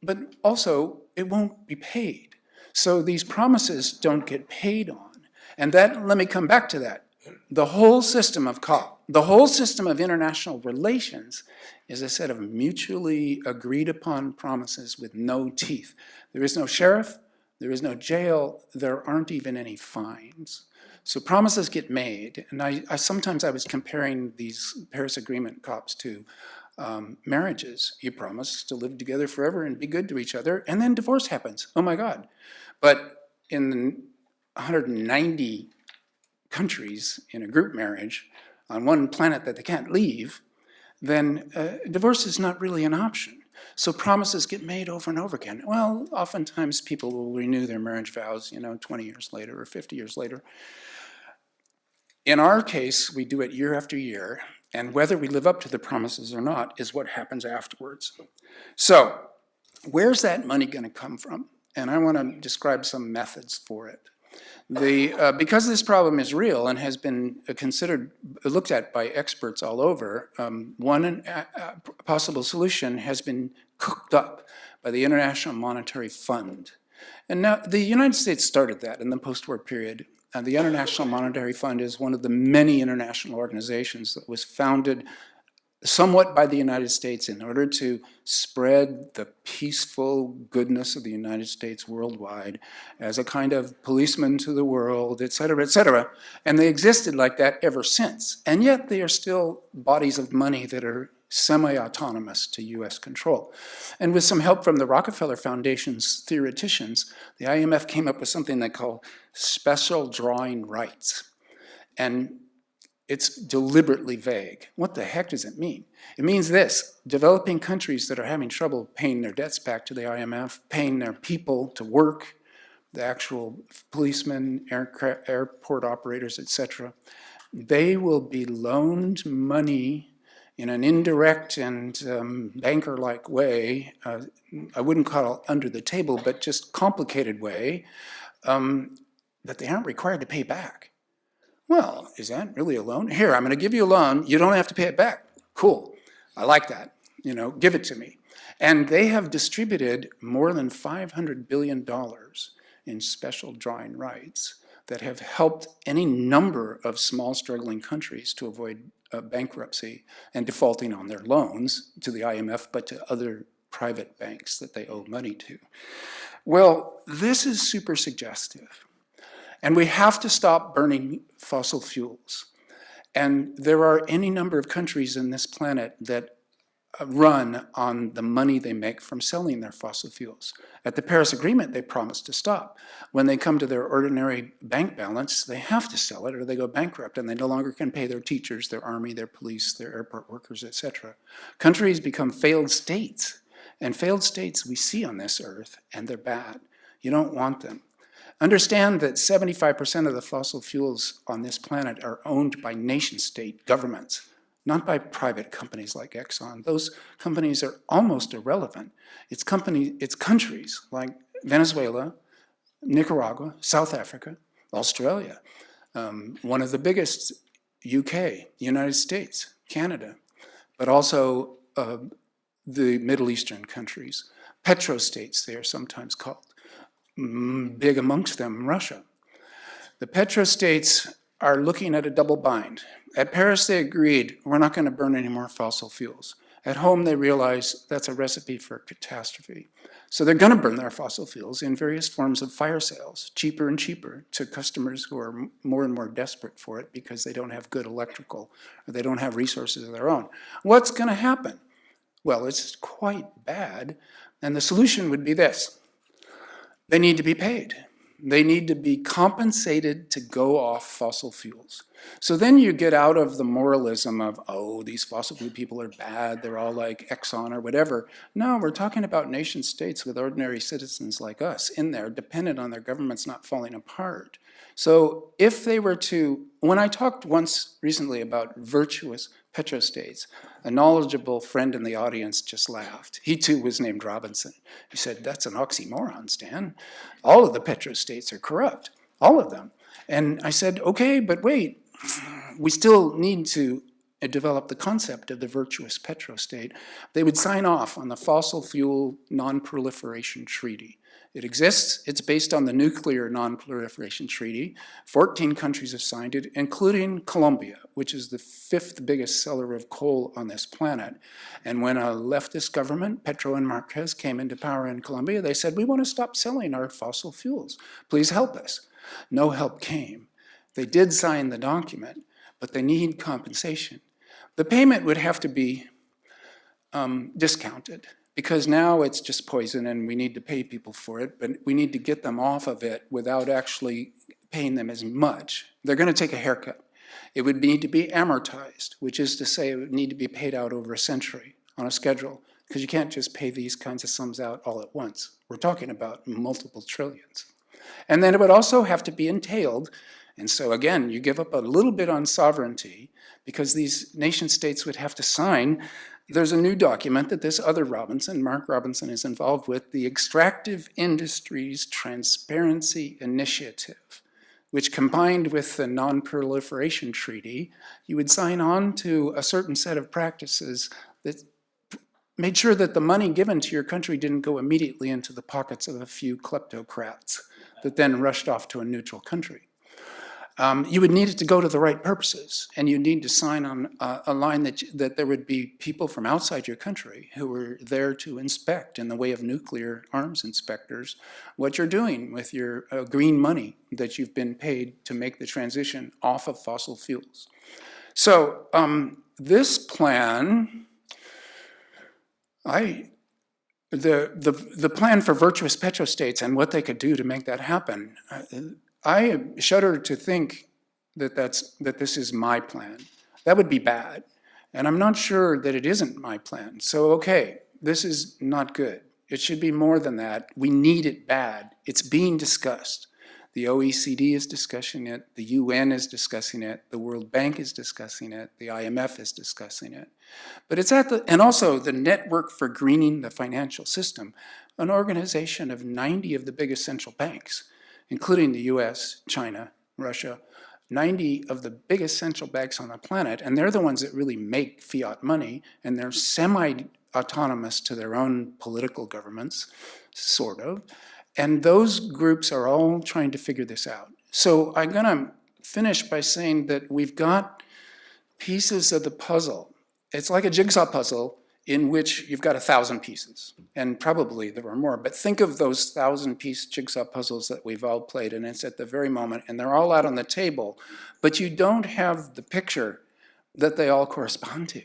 but also it won't be paid. So these promises don't get paid on. And that, let me come back to that. The whole system of COP, the whole system of international relations is a set of mutually agreed upon promises with no teeth. There is no sheriff, there is no jail, there aren't even any fines. So promises get made, and I sometimes I was comparing these Paris Agreement COPs to marriages. You promise to live together forever and be good to each other, and then divorce happens. Oh my God. But in 190 countries in a group marriage on one planet that they can't leave, then divorce is not really an option. So promises get made over and over again. Well, oftentimes people will renew their marriage vows, 20 years later or 50 years later. In our case, we do it year after year, and whether we live up to the promises or not is what happens afterwards. So, where's that money going to come from? And I want to describe some methods for it. Because this problem is real and has been looked at by experts all over, one possible solution has been cooked up by the International Monetary Fund. And now the United States started that in the post-war period. The International Monetary Fund is one of the many international organizations that was founded somewhat by the United States in order to spread the peaceful goodness of the United States worldwide as a kind of policeman to the world, et cetera, et cetera. And they existed like that ever since. And yet they are still bodies of money that are semi-autonomous to US control. And with some help from the Rockefeller Foundation's theoreticians, the IMF came up with something they call special drawing rights. And it's deliberately vague. What the heck does it mean? It means this: developing countries that are having trouble paying their debts back to the IMF, paying their people to work, the actual policemen, airport operators, etc., they will be loaned money in an indirect and banker-like way, I wouldn't call it under the table, but just complicated way, that they aren't required to pay back. Well, is that really a loan? Here, I'm going to give you a loan. You don't have to pay it back. Cool. I like that. You know, give it to me. And they have distributed more than $500 billion in special drawing rights that have helped any number of small struggling countries to avoid bankruptcy and defaulting on their loans to the IMF, but to other private banks that they owe money to. Well, this is super suggestive. And we have to stop burning fossil fuels. And there are any number of countries in this planet that run on the money they make from selling their fossil fuels. At the Paris Agreement, they promised to stop. When they come to their ordinary bank balance, they have to sell it or they go bankrupt and they no longer can pay their teachers, their army, their police, their airport workers, etc. Countries become failed states. And failed states we see on this earth, and they're bad. You don't want them. Understand that 75% of the fossil fuels on this planet are owned by nation-state governments, not by private companies like Exxon. Those companies are almost irrelevant. It's countries like Venezuela, Nicaragua, South Africa, Australia, one of the biggest, UK, United States, Canada, but also the Middle Eastern countries. Petrostates, they are sometimes called. Big amongst them, Russia. The petrostates are looking at a double bind. At Paris, they agreed, we're not going to burn any more fossil fuels. At home, they realize that's a recipe for catastrophe. So they're going to burn their fossil fuels in various forms of fire sales, cheaper and cheaper, to customers who are more and more desperate for it because they don't have good electrical, or they don't have resources of their own. What's going to happen? Well, it's quite bad, and the solution would be this. They need to be paid. They need to be compensated to go off fossil fuels. So then you get out of the moralism of, oh, these fossil fuel people are bad, they're all like Exxon or whatever. No, we're talking about nation states with ordinary citizens like us in there, dependent on their governments not falling apart. So if they were to, when I talked once recently about virtuous petrostates, a knowledgeable friend in the audience just laughed. He too was named Robinson. He said, that's an oxymoron, Stan. All of the petrostates are corrupt, all of them. And I said, okay, but wait, we still need to develop the concept of the virtuous petrostate. They would sign off on the Fossil Fuel Non-Proliferation Treaty. It exists. It's based on the Nuclear Non-Proliferation Treaty. 14 countries have signed it, including Colombia, which is the 5th biggest seller of coal on this planet. And when a leftist government, Petro and Marquez, came into power in Colombia, they said, we want to stop selling our fossil fuels. Please help us. No help came. They did sign the document, but they need compensation. The payment would have to be discounted, because now it's just poison and we need to pay people for it, but we need to get them off of it without actually paying them as much. They're going to take a haircut. It would need to be amortized, which is to say it would need to be paid out over a century on a schedule, because you can't just pay these kinds of sums out all at once. We're talking about multiple trillions. And then it would also have to be entailed, and so again, you give up a little bit on sovereignty, because these nation states would have to sign. There's a new document that this other Robinson, Mark Robinson, is involved with, the Extractive Industries Transparency Initiative, which combined with the Non-Proliferation Treaty, you would sign on to a certain set of practices that made sure that the money given to your country didn't go immediately into the pockets of a few kleptocrats that then rushed off to a neutral country. You would need it to go to the right purposes, and you need to sign on a line that there would be people from outside your country who were there to inspect, in the way of nuclear arms inspectors, what you're doing with your green money that you've been paid to make the transition off of fossil fuels. So this plan, the plan for virtuous petrostates and what they could do to make that happen, I shudder to think that this is my plan. That would be bad. And I'm not sure that it isn't my plan. So, okay, this is not good. It should be more than that. We need it bad. It's being discussed. The OECD is discussing it, the UN is discussing it, the World Bank is discussing it, the IMF is discussing it. But it's and also the Network for Greening the Financial System, an organization of 90 of the biggest central banks, including the US, China, Russia, 90 of the biggest central banks on the planet, and they're the ones that really make fiat money, and they're semi-autonomous to their own political governments, sort of. And those groups are all trying to figure this out. So I'm gonna finish by saying that we've got pieces of the puzzle. It's like a jigsaw puzzle in which you've got 1,000 pieces, and probably there were more, but think of those 1,000-piece jigsaw puzzles that we've all played, and it's at the very moment, and they're all out on the table, but you don't have the picture that they all correspond to.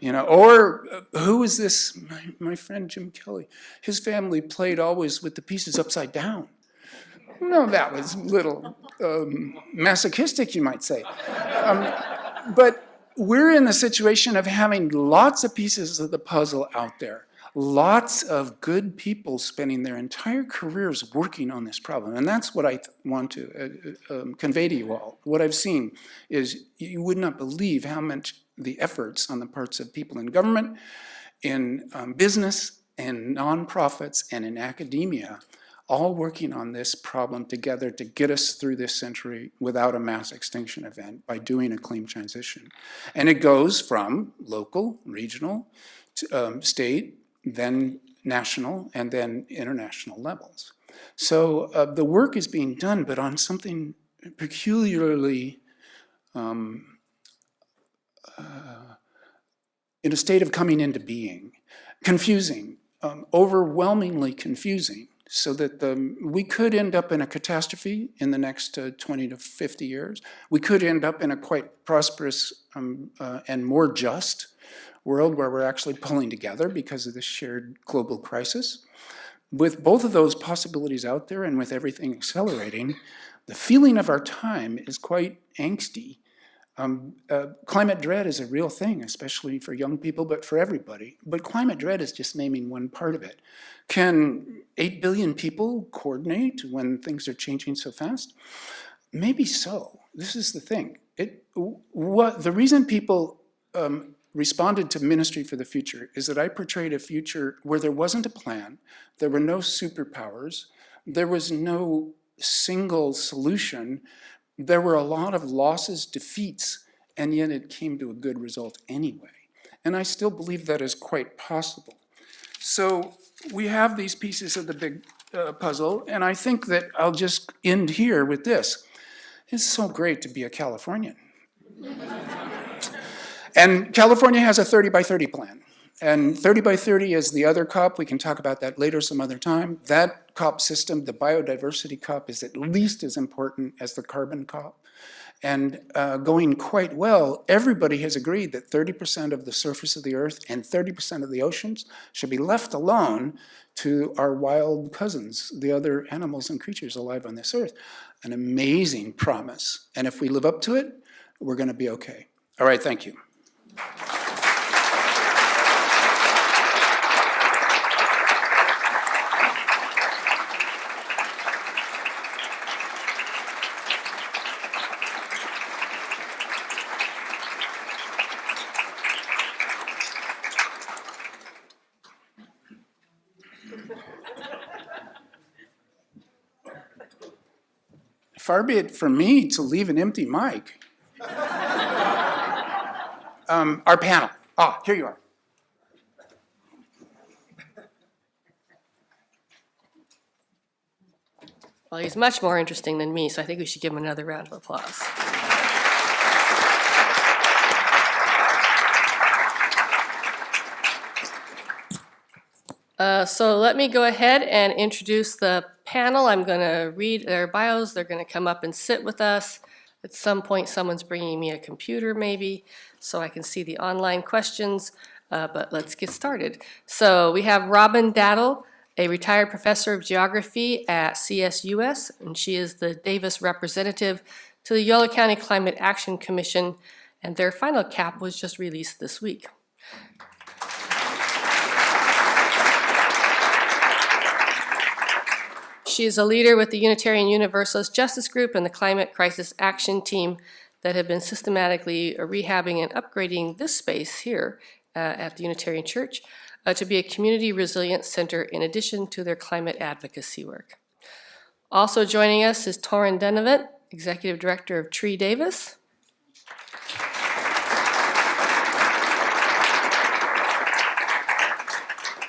You know, or who is this? My friend Jim Kelly. His family played always with the pieces upside down. No, that was a little masochistic, you might say. But we're in the situation of having lots of pieces of the puzzle out there. Lots of good people spending their entire careers working on this problem. And that's what I want to convey to you all. What I've seen is you would not believe how much the efforts on the parts of people in government, in business, in nonprofits, and in academia, all working on this problem together to get us through this century without a mass extinction event by doing a clean transition. And it goes from local, regional, state, then national, and then international levels. So the work is being done, but on something peculiarly in a state of coming into being, confusing, overwhelmingly confusing, so that we could end up in a catastrophe in the next 20 to 50 years. We could end up in a quite prosperous and more just world where we're actually pulling together because of this shared global crisis. With both of those possibilities out there and with everything accelerating, the feeling of our time is quite angsty. Climate dread is a real thing, especially for young people, but for everybody. But climate dread is just naming one part of it. Can 8 billion people coordinate when things are changing so fast? Maybe so. This is the thing. The reason people responded to Ministry for the Future is that I portrayed a future where there wasn't a plan, there were no superpowers, there was no single solution. There were a lot of losses, defeats, and yet it came to a good result anyway. And I still believe that is quite possible. So we have these pieces of the big puzzle, and I think that I'll just end here with this. It's so great to be a Californian. And California has a 30 by 30 plan. And 30 by 30 is the other COP. We can talk about that later some other time. That COP system, the biodiversity COP, is at least as important as the carbon COP. And going quite well, everybody has agreed that 30% of the surface of the earth and 30% of the oceans should be left alone to our wild cousins, the other animals and creatures alive on this earth. An amazing promise. And if we live up to it, we're going to be okay. All right, thank you. Far be it from me to leave an empty mic. Our panel. Here you are. Well, he's much more interesting than me, so I think we should give him another round of applause. So let me go ahead and introduce the panel. I'm going to read their bios. They're going to come up and sit with us. At some point, someone's bringing me a computer, maybe, so I can see the online questions. But let's get started. So we have Robin Datel, a retired professor of geography at CSUS, and she is the Davis representative to the Yolo County Climate Action Commission, and their final cap was just released this week. She is a leader with the Unitarian Universalist Justice Group and the Climate Crisis Action Team that have been systematically rehabbing and upgrading this space here at the Unitarian Church to be a community resilience center in addition to their climate advocacy work. Also joining us is Torrin Dunavant, Executive Director of Tree Davis.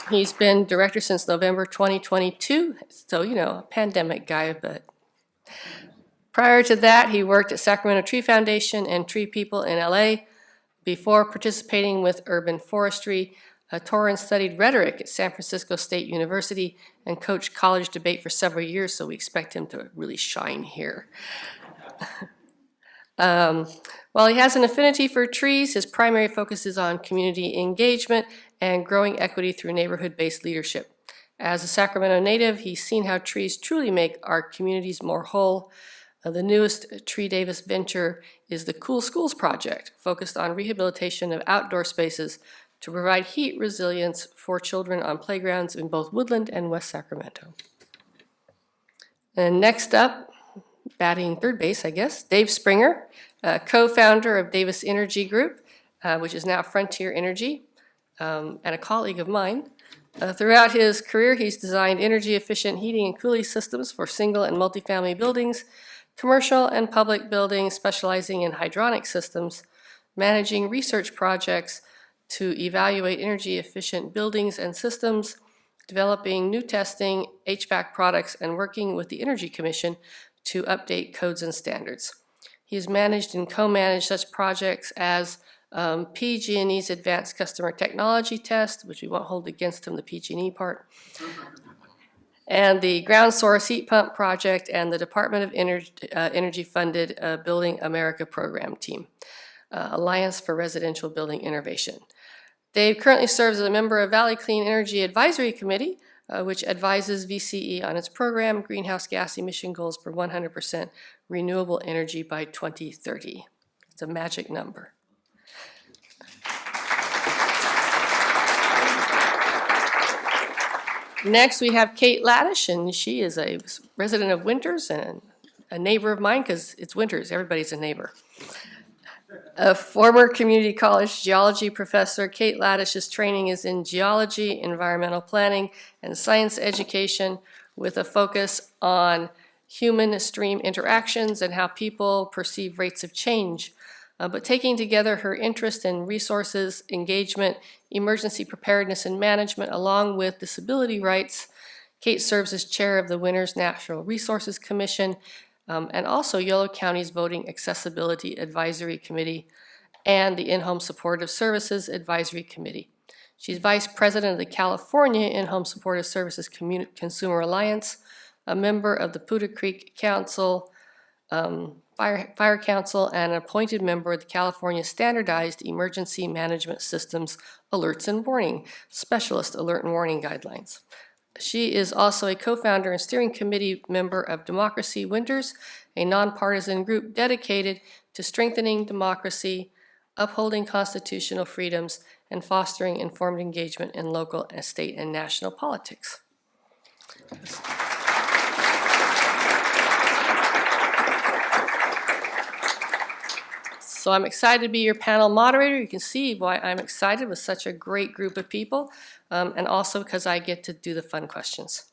He's been director since November 2022, so, you know, a pandemic guy, but prior to that, he worked at Sacramento Tree Foundation and Tree People in LA. Before participating with urban forestry, Torrin studied rhetoric at San Francisco State University and coached college debate for several years, so we expect him to really shine here. While he has an affinity for trees, his primary focus is on community engagement and growing equity through neighborhood-based leadership. As a Sacramento native, he's seen how trees truly make our communities more whole. The newest Tree Davis venture is the Cool Schools Project, focused on rehabilitation of outdoor spaces to provide heat resilience for children on playgrounds in both Woodland and West Sacramento. And next up, batting third base, I guess, Dave Springer, co-founder of Davis Energy Group, which is now Frontier Energy, and a colleague of mine. Throughout his career, he's designed energy-efficient heating and cooling systems for single and multifamily buildings, commercial and public buildings, specializing in hydronic systems, managing research projects to evaluate energy-efficient buildings and systems, developing new testing, HVAC products, and working with the Energy Commission to update codes and standards. He's managed and co-managed such projects as PG&E's Advanced Customer Technology Test, which we won't hold against him, the PG&E part, and the Ground Source Heat Pump Project and the Department of Energy-funded Building America Program Team, Alliance for Residential Building Innovation. Dave currently serves as a member of Valley Clean Energy Advisory Committee, which advises VCE on its program greenhouse gas emission goals for 100% renewable energy by 2030. It's a magic number. Next, we have Kate Laddish, and she is a resident of Winters and a neighbor of mine because it's Winters. Everybody's a neighbor. A former community college geology professor, Kate Laddish's training is in geology, environmental planning, and science education with a focus on human-stream interactions and how people perceive rates of change. But taking together her interest in resources, engagement, emergency preparedness and management, along with disability rights, Kate serves as chair of the Winters Natural Resources Commission and also Yolo County's Voting Accessibility Advisory Committee and the In-Home Supportive Services Advisory Committee. She's vice president of the California In-Home Supportive Services Consumer Alliance, a member of the Puda Creek Council, Fire Council, and an appointed member of the California Standardized Emergency Management Systems Alerts and Warning, Specialist Alert and Warning Guidelines. She is also a co-founder and steering committee member of Democracy Winters, a nonpartisan group dedicated to strengthening democracy, upholding constitutional freedoms, and fostering informed engagement in local, state, and national politics. So I'm excited to be your panel moderator. You can see why I'm excited with such a great group of people, and also because I get to do the fun questions.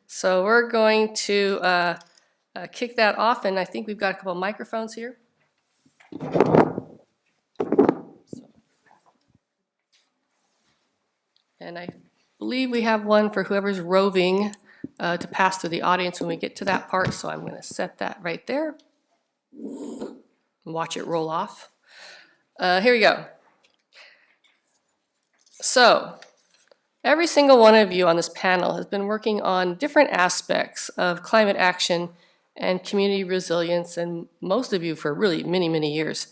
So we're going to kick that off, and I think we've got a couple of microphones here. And I believe we have one for whoever's roving to pass through the audience when we get to that part, so I'm going to set that right there. Watch it roll off. Here we go. So, every single one of you on this panel has been working on different aspects of climate action and community resilience, and most of you for really many, many years.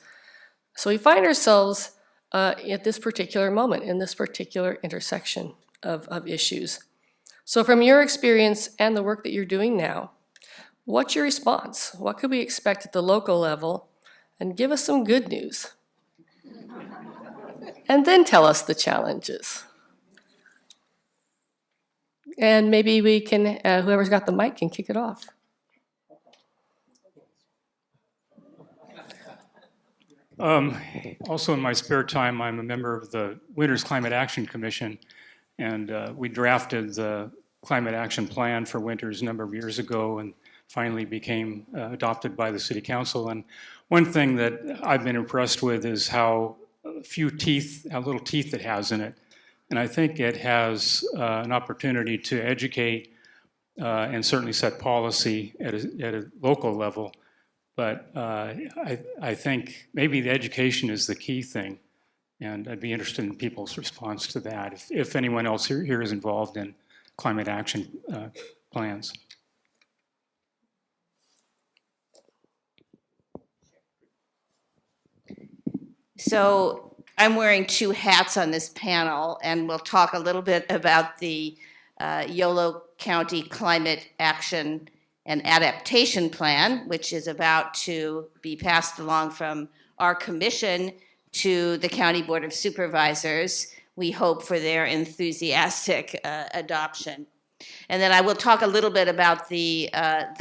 So we find ourselves at this particular moment, in this particular intersection of issues. So from your experience and the work that you're doing now, what's your response? What could we expect at the local level? And give us some good news. And then tell us the challenges. And maybe we can, whoever's got the mic can kick it off. Also in my spare time, I'm a member of the Winters Climate Action Commission, and we drafted the Climate Action Plan for Winters a number of years ago and finally became adopted by the City Council. And one thing that I've been impressed with is how little teeth it has in it. And I think it has an opportunity to educate and certainly set policy at a local level. But I think maybe the education is the key thing, and I'd be interested in people's response to that, if anyone else here is involved in climate action plans. So I'm wearing two hats on this panel, and we'll talk a little bit about the Yolo County Climate Action and Adaptation Plan, which is about to be passed along from our commission to the County Board of Supervisors. We hope for their enthusiastic adoption. And then I will talk a little bit about the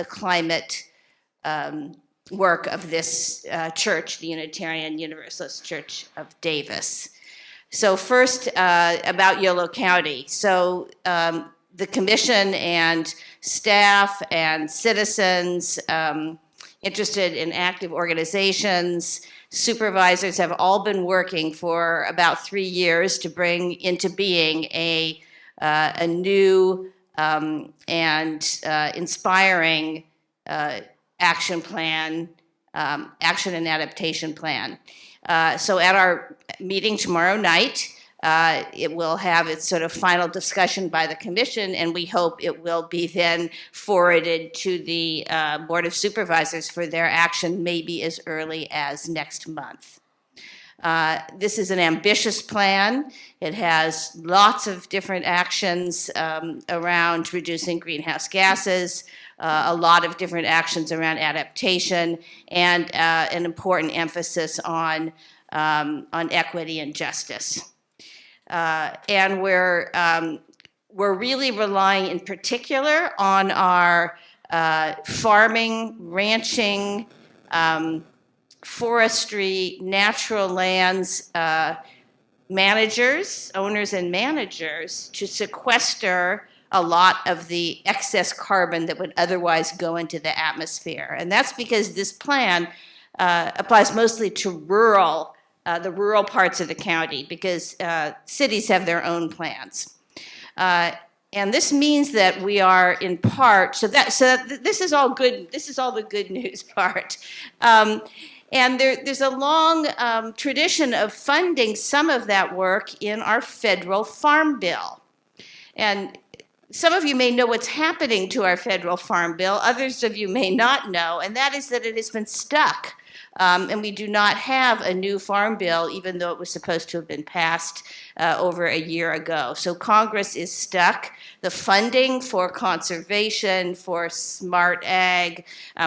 climate work of this church, the Unitarian Universalist Church of Davis. So first, about Yolo County. So the commission and staff and citizens interested in active organizations, supervisors have all been working for about 3 years to bring into being a new and inspiring action plan, action and adaptation plan. So at our meeting tomorrow night, it will have its sort of final discussion by the commission, and we hope it will be then forwarded to the Board of Supervisors for their action maybe as early as next month. This is an ambitious plan. It has lots of different actions around reducing greenhouse gases, a lot of different actions around adaptation, and an important emphasis on equity and justice. And we're really relying in particular on our farming, ranching, forestry, natural lands managers, owners and managers, to sequester a lot of the excess carbon that would otherwise go into the atmosphere. And that's because this plan applies mostly to the rural parts of the county, because cities have their own plans. And this means that we are in part, so this is all good, this is all the good news part. And there's a long tradition of funding some of that work in our federal farm bill. And some of you may know what's happening to our federal farm bill, others of you may not know, and that is that it has been stuck. And we do not have a new farm bill, even though it was supposed to have been passed over a year ago. So Congress is stuck. The funding for conservation, for smart ag,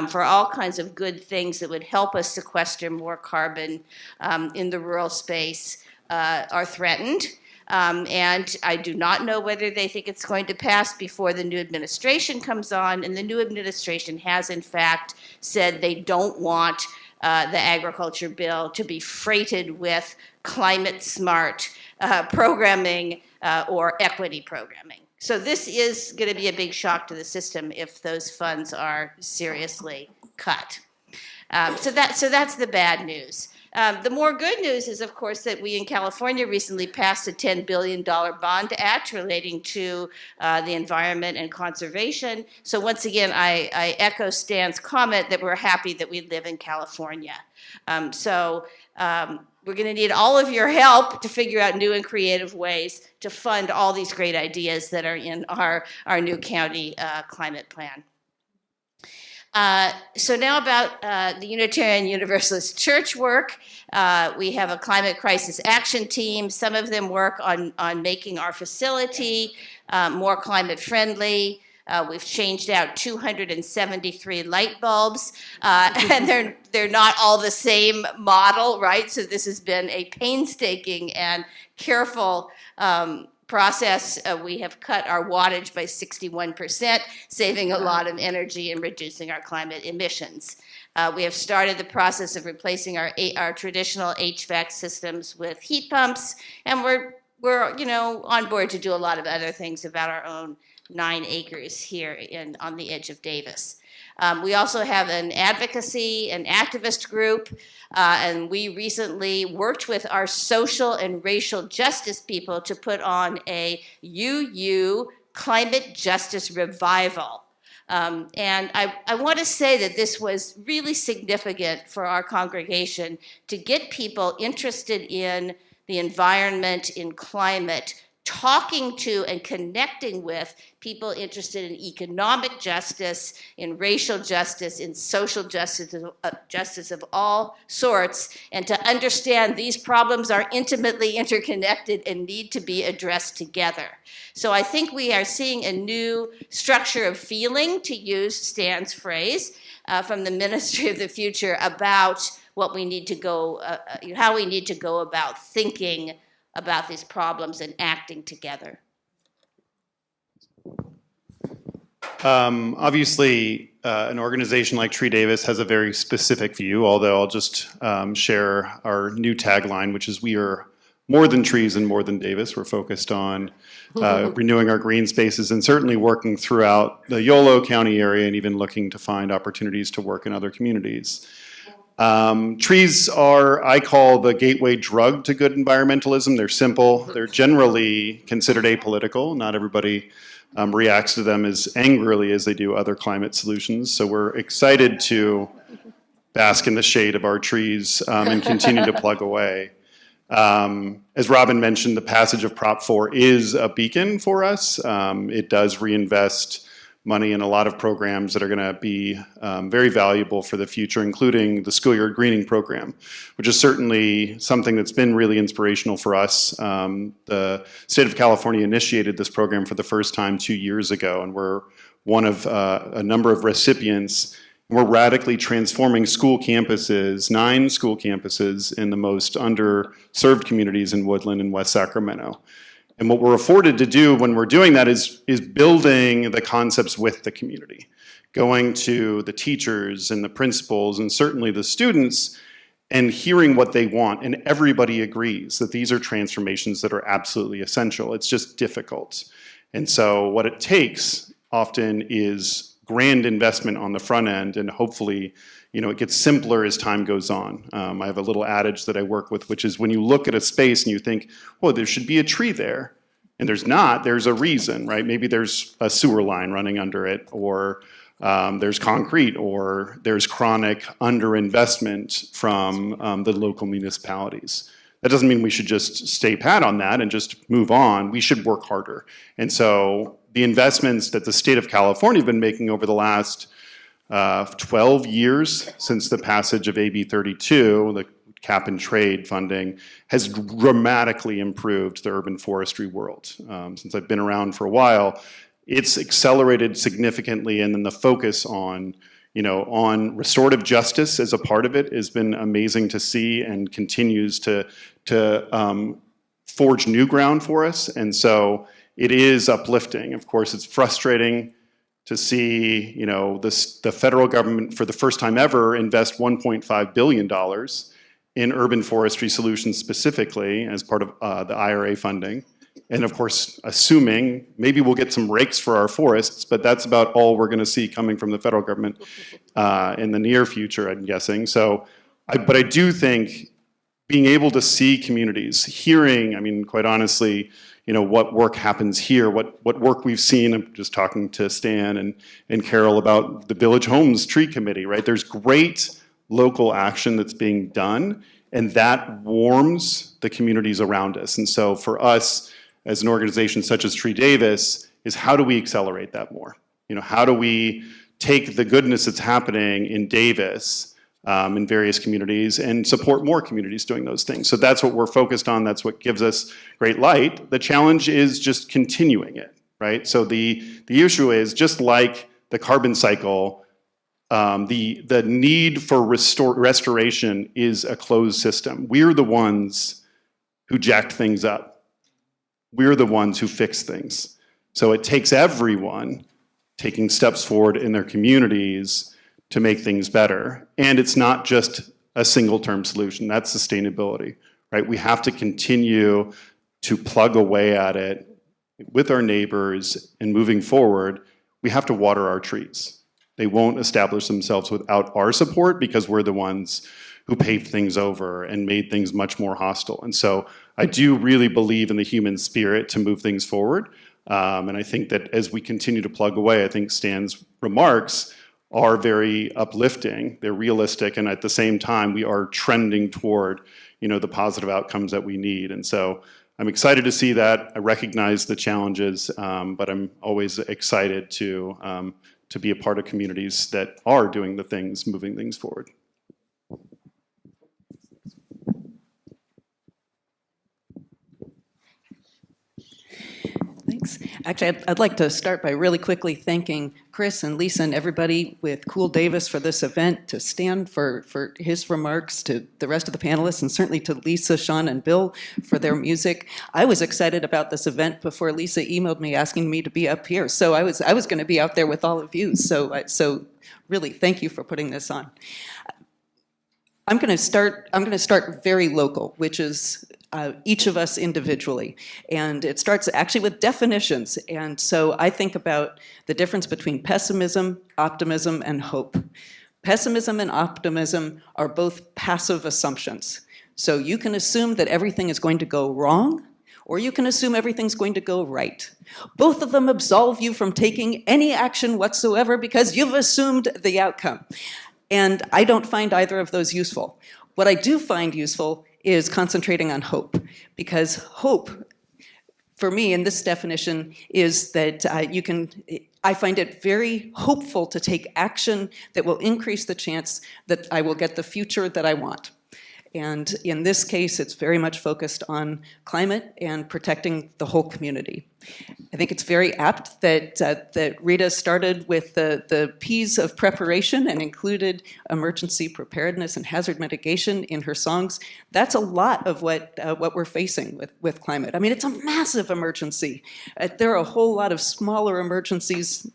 for all kinds of good things that would help us sequester more carbon in the rural space are threatened. And I do not know whether they think it's going to pass before the new administration comes on. And the new administration has, in fact, said they don't want the agriculture bill to be freighted with climate smart programming or equity programming. So this is going to be a big shock to the system if those funds are seriously cut. So that's the bad news. The more good news is, of course, that we in California recently passed a $10 billion bond act relating to the environment and conservation. So once again, I echo Stan's comment that we're happy that we live in California. We're going to need all of your help to figure out new and creative ways to fund all these great ideas that are in our new county climate plan. So now about the Unitarian Universalist Church work. We have a climate crisis action team. Some of them work on making our facility more climate friendly. We've changed out 273 light bulbs, and they're not all the same model, right? So this has been a painstaking and careful process, we have cut our wattage by 61%, saving a lot of energy and reducing our climate emissions. We have started the process of replacing our traditional HVAC systems with heat pumps, and we're on board to do a lot of other things about our own 9 acres here on the edge of Davis. We also have an advocacy and activist group, and we recently worked with our social and racial justice people to put on a UU Climate Justice Revival. And I want to say that this was really significant for our congregation to get people interested in the environment, in climate, talking to and connecting with people interested in economic justice, in racial justice, in social justice, justice of all sorts, and to understand these problems are intimately interconnected and need to be addressed together. So I think we are seeing a new structure of feeling, to use Stan's phrase, from the Ministry of the Future about what we need to go, how we need to go about thinking about these problems and acting together. Obviously, an organization like Tree Davis has a very specific view, although I'll just share our new tagline, which is, we are more than trees and more than Davis. We're focused on renewing our green spaces and certainly working throughout the Yolo County area and even looking to find opportunities to work in other communities. Trees are, I call, the gateway drug to good environmentalism. They're simple. They're generally considered apolitical. Not everybody reacts to them as angrily as they do other climate solutions. So we're excited to bask in the shade of our trees and continue to plug away. As Robin mentioned, the passage of Prop 4 is a beacon for us. It does reinvest money in a lot of programs that are going to be very valuable for the future, including the schoolyard greening program, which is certainly something that's been really inspirational for us. The state of California initiated this program for the first time 2 years ago, and we're one of a number of recipients. We're radically transforming school campuses, 9 school campuses in the most underserved communities in Woodland and West Sacramento. And what we're afforded to do when we're doing that is building the concepts with the community, going to the teachers and the principals and certainly the students and hearing what they want. And everybody agrees that these are transformations that are absolutely essential. It's just difficult. And so what it takes often is grand investment on the front end, and hopefully, it gets simpler as time goes on. I have a little adage that I work with, which is when you look at a space and you think, oh, there should be a tree there, and there's not, there's a reason, right? Maybe there's a sewer line running under it, or there's concrete, or there's chronic underinvestment from the local municipalities. That doesn't mean we should just stay pat on that and just move on. We should work harder. And so the investments that the state of California have been making over the last 12 years since the passage of AB 32, the cap and trade funding, has dramatically improved the urban forestry world. Since I've been around for a while, it's accelerated significantly, and then the focus on restorative justice as a part of it has been amazing to see, and continues to forge new ground for us. And so it is uplifting. Of course, it's frustrating to see, the federal government for the first time ever invest $1.5 billion in urban forestry solutions specifically as part of the IRA funding. And of course, assuming maybe we'll get some rakes for our forests, but that's about all we're going to see coming from the federal government in the near future, I'm guessing. So, but I do think being able to see communities, hearing, quite honestly, what work happens here, what work we've seen. I'm just talking to Stan and Carol about the Village Homes Tree Committee, right? There's great local action that's being done, and that warms the communities around us. And so for us, as an organization such as Tree Davis, is how do we accelerate that more? How do we take the goodness that's happening in Davis, in various communities, and support more communities doing those things? So that's what we're focused on. That's what gives us great light. The challenge is just continuing it, right? So the issue is, just like the carbon cycle, the need for restoration is a closed system. We're the ones who jacked things up. we're the ones who fix things. So it takes everyone taking steps forward in their communities to make things better. And it's not just a single-term solution. That's sustainability, right? We have to continue to plug away at it with our neighbors, and moving forward, we have to water our trees. They won't establish themselves without our support because we're the ones who paved things over and made things much more hostile. And so I do really believe in the human spirit to move things forward. And I think that as we continue to plug away, I think Stan's remarks are very uplifting. They're realistic, and at the same time, we are trending toward, the positive outcomes that we need. And so I'm excited to see that. I recognize the challenges, but I'm always excited to be a part of communities that are doing the things, moving things forward. Thanks. Actually, I'd like to start by really quickly thanking Chris and Lisa and everybody with Cool Davis for this event, to Stan for his remarks, to the rest of the panelists, and certainly to Lisa, Sean, and Bill for their music. I was excited about this event before Lisa emailed me asking me to be up here. So I was going to be out there with all of you. So really, thank you for putting this on. I'm going to start very local, which is each of us individually. And it starts actually with definitions. And so I think about the difference between pessimism, optimism, and hope. Pessimism and optimism are both passive assumptions. So you can assume that everything is going to go wrong, or you can assume everything's going to go right. Both of them absolve you from taking any action whatsoever because you've assumed the outcome. And I don't find either of those useful. What I do find useful is concentrating on hope, because hope, for me, in this definition, is that I find it very hopeful to take action that will increase the chance that I will get the future that I want. And in this case, it's very much focused on climate and protecting the whole community. I think it's very apt that Rita started with the P's of preparation and included emergency preparedness and hazard mitigation in her songs. That's a lot of what we're facing with climate. I mean, it's a massive emergency. There are a whole lot of smaller emergencies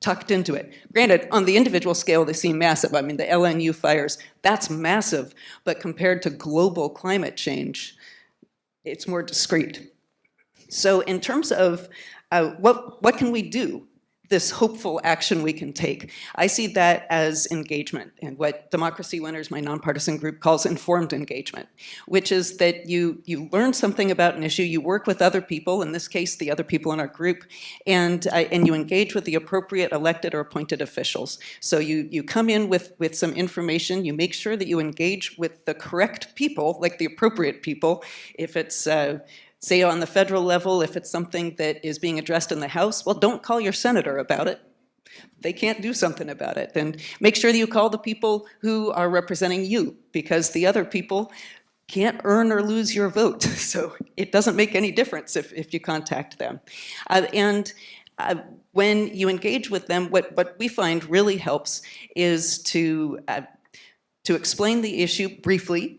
tucked into it. Granted, on the individual scale, they seem massive. I mean, the LNU fires, that's massive. But compared to global climate change, it's more discrete. So in terms of what can we do, this hopeful action we can take, I see that as engagement, and what Democracy Winners, my nonpartisan group, calls informed engagement, which is that you learn something about an issue, you work with other people, in this case, the other people in our group, and you engage with the appropriate elected or appointed officials. So you come in with some information, you make sure that you engage with the correct people, like the appropriate people. If it's say on the federal level, if it's something that is being addressed in the House, well, don't call your senator about it. They can't do something about it. And make sure that you call the people who are representing you, because the other people can't earn or lose your vote. So it doesn't make any difference if you contact them. When you engage with them, what we find really helps is to explain the issue briefly,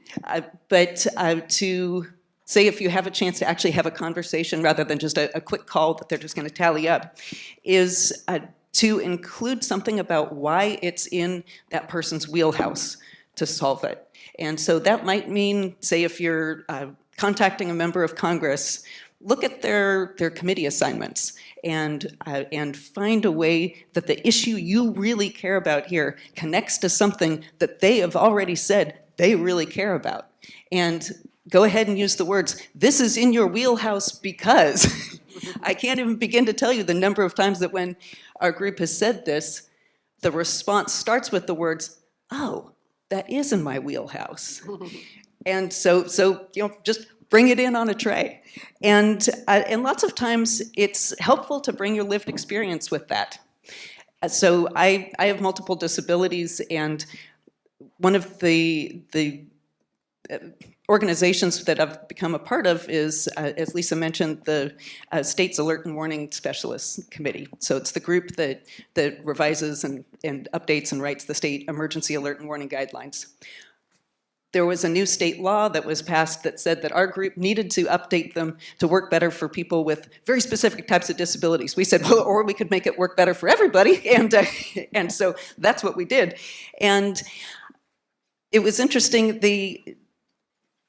but to say if you have a chance to actually have a conversation rather than just a quick call that they're just going to tally up, is to include something about why it's in that person's wheelhouse to solve it. And so that might mean, say if you're contacting a member of Congress, look at their committee assignments and find a way that the issue you really care about here connects to something that they have already said they really care about. And go ahead and use the words, this is in your wheelhouse because. I can't even begin to tell you the number of times that when our group has said this, the response starts with the words, oh, that is in my wheelhouse. And so just bring it in on a tray. And lots of times it's helpful to bring your lived experience with that. So I have multiple disabilities, and one of the organizations that I've become a part of is, as Lisa mentioned, the State's Alert and Warning Specialists Committee. So it's the group that revises and updates and writes the state emergency alert and warning guidelines. there was a new state law that was passed that said that our group needed to update them to work better for people with very specific types of disabilities. We said, well, or we could make it work better for everybody, and so that's what we did. And it was interesting, the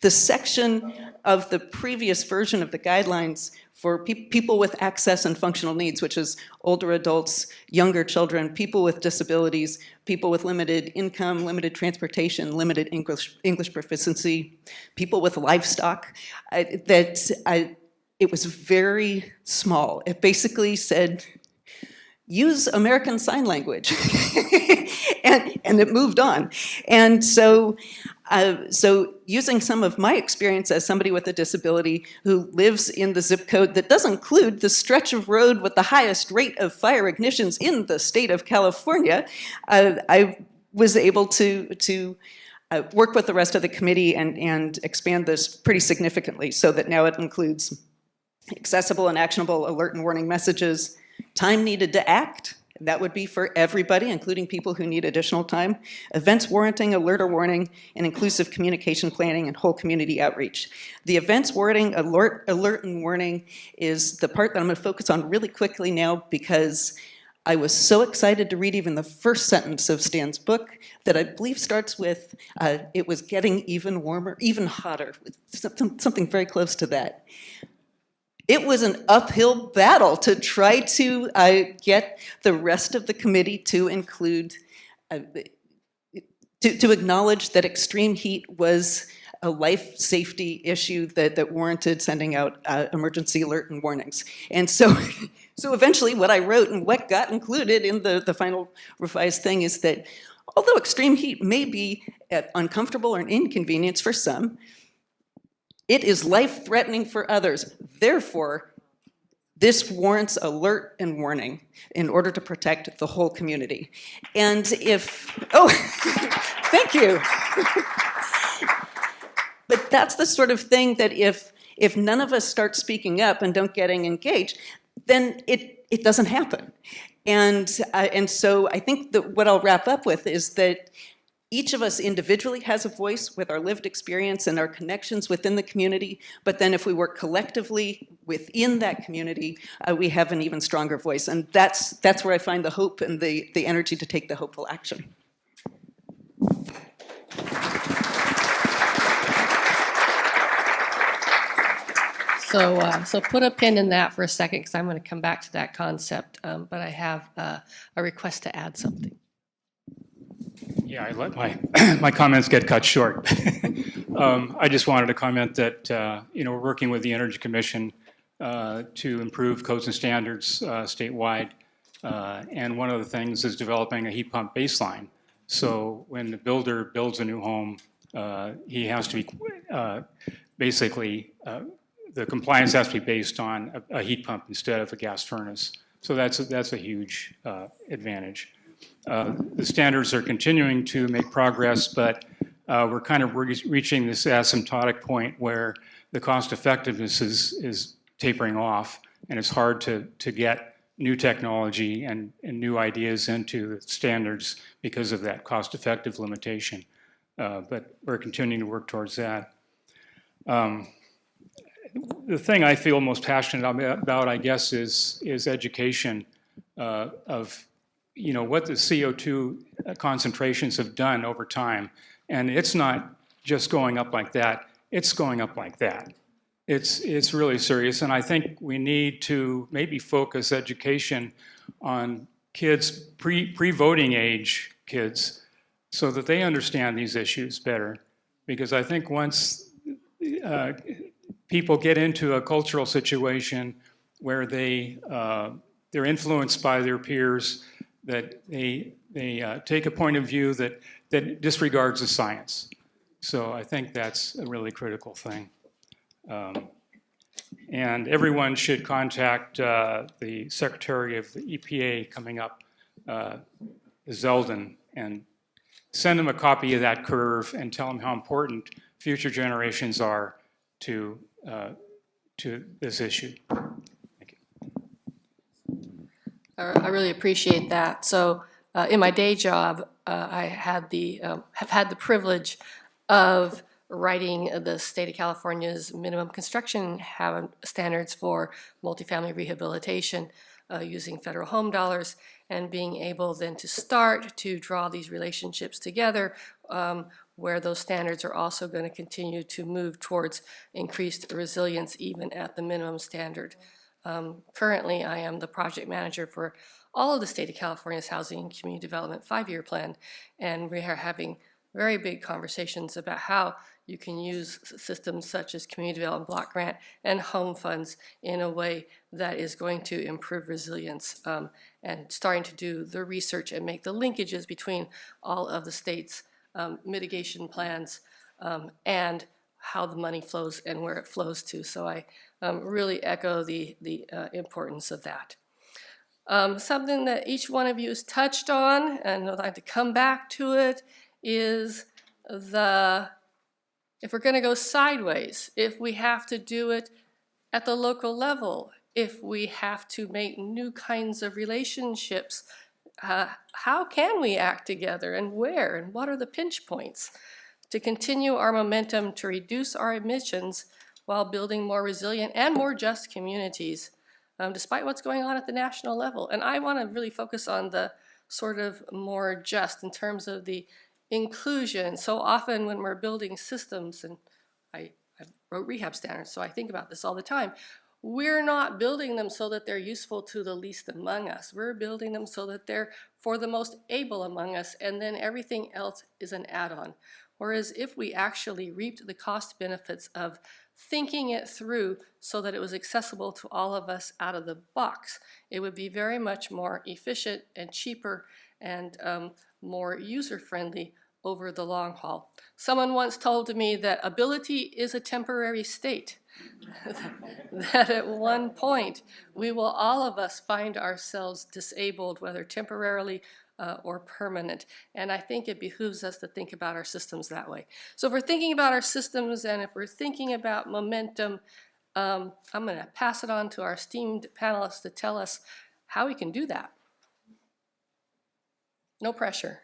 section of the previous version of the guidelines for people with access and functional needs, which is older adults, younger children, people with disabilities, people with limited income, limited transportation, limited English proficiency, people with livestock, it was very small. It basically said, use American Sign Language. and it moved on. And so using some of my experience as somebody with a disability who lives in the zip code that does include the stretch of road with the highest rate of fire ignitions in the state of California, I was able to work with the rest of the committee and expand this pretty significantly so that now it includes accessible and actionable alert and warning messages, time needed to act. That would be for everybody, including people who need additional time. Events warranting alert or warning, and inclusive communication planning and whole community outreach. The events warranting alert and warning is the part that I'm going to focus on really quickly now because I was so excited to read even the first sentence of Stan's book that I believe starts with, it was getting even warmer, even hotter, something very close to that. It was an uphill battle to try to get the rest of the committee to include, to acknowledge that extreme heat was a life safety issue that warranted sending out emergency alert and warnings. And so eventually what I wrote and what got included in the final revised thing is that although extreme heat may be uncomfortable or an inconvenience for some, it is life-threatening for others. Therefore, this warrants alert and warning in order to protect the whole community. And thank you. But that's the sort of thing that if none of us start speaking up and don't getting engaged, then it doesn't happen. And so I think that what I'll wrap up with is that each of us individually has a voice with our lived experience and our connections within the community, but then if we work collectively within that community, we have an even stronger voice. And that's where I find the hope and the energy to take the hopeful action. So put a pin in that for a second, because I'm going to come back to that concept, but I have a request to add something. Yeah, I let my comments get cut short. I just wanted to comment that we're working with the Energy Commission to improve codes and standards statewide, and one of the things is developing a heat pump baseline. So when the builder builds a new home, he has to be basically the compliance has to be based on a heat pump instead of a gas furnace. So that's a huge advantage. The standards are continuing to make progress, but we're kind of reaching this asymptotic point where the cost effectiveness is tapering off, and it's hard to get new technology and new ideas into the standards because of that cost effective limitation. But we're continuing to work towards that. The thing I feel most passionate about, I guess, is education of what the CO2 concentrations have done over time. And it's not just going up like that, it's going up like that. It's really serious, and I think we need to maybe focus education on kids, pre-voting age kids, so that they understand these issues better. Because I think once people get into a cultural situation where they're influenced by their peers, that they take a point of view that disregards the science. So I think that's a really critical thing. And everyone should contact the Secretary of the EPA coming up, Zeldin, and send them a copy of that curve and tell them how important future generations are to this issue. Thank you. I really appreciate that. So in my day job, I had have had the privilege of writing the state of California's minimum construction standards for multifamily rehabilitation using federal home dollars, and being able then to start to draw these relationships together where those standards are also going to continue to move towards increased resilience even at the minimum standard. Currently, I am the project manager for all of the state of California's Housing and Community Development 5-year plan, and we are having very big conversations about how you can use systems such as Community Development Block Grant and home funds in a way that is going to improve resilience, and starting to do the research and make the linkages between all of the state's mitigation plans and how the money flows and where it flows to. So I really echo the importance of that. Something that each one of you has touched on, and I'd like to come back to it, is if we're going to go sideways, if we have to do it at the local level, if we have to make new kinds of relationships, how can we act together, and where, and what are the pinch points to continue our momentum to reduce our emissions while building more resilient and more just communities, despite what's going on at the national level? And I want to really focus on the sort of more just in terms of the inclusion. So often when we're building systems, and I wrote rehab standards, so I think about this all the time, we're not building them so that they're useful to the least among us. We're building them so that they're for the most able among us, and then everything else is an add-on. Whereas if we actually reaped the cost benefits of thinking it through so that it was accessible to all of us out of the box, it would be very much more efficient and cheaper and more user-friendly over the long haul. Someone once told me that ability is a temporary state, that at one point we will all of us find ourselves disabled, whether temporarily or permanent. And I think it behooves us to think about our systems that way. So if we're thinking about our systems and if we're thinking about momentum, I'm going to pass it on to our esteemed panelists to tell us how we can do that. No pressure.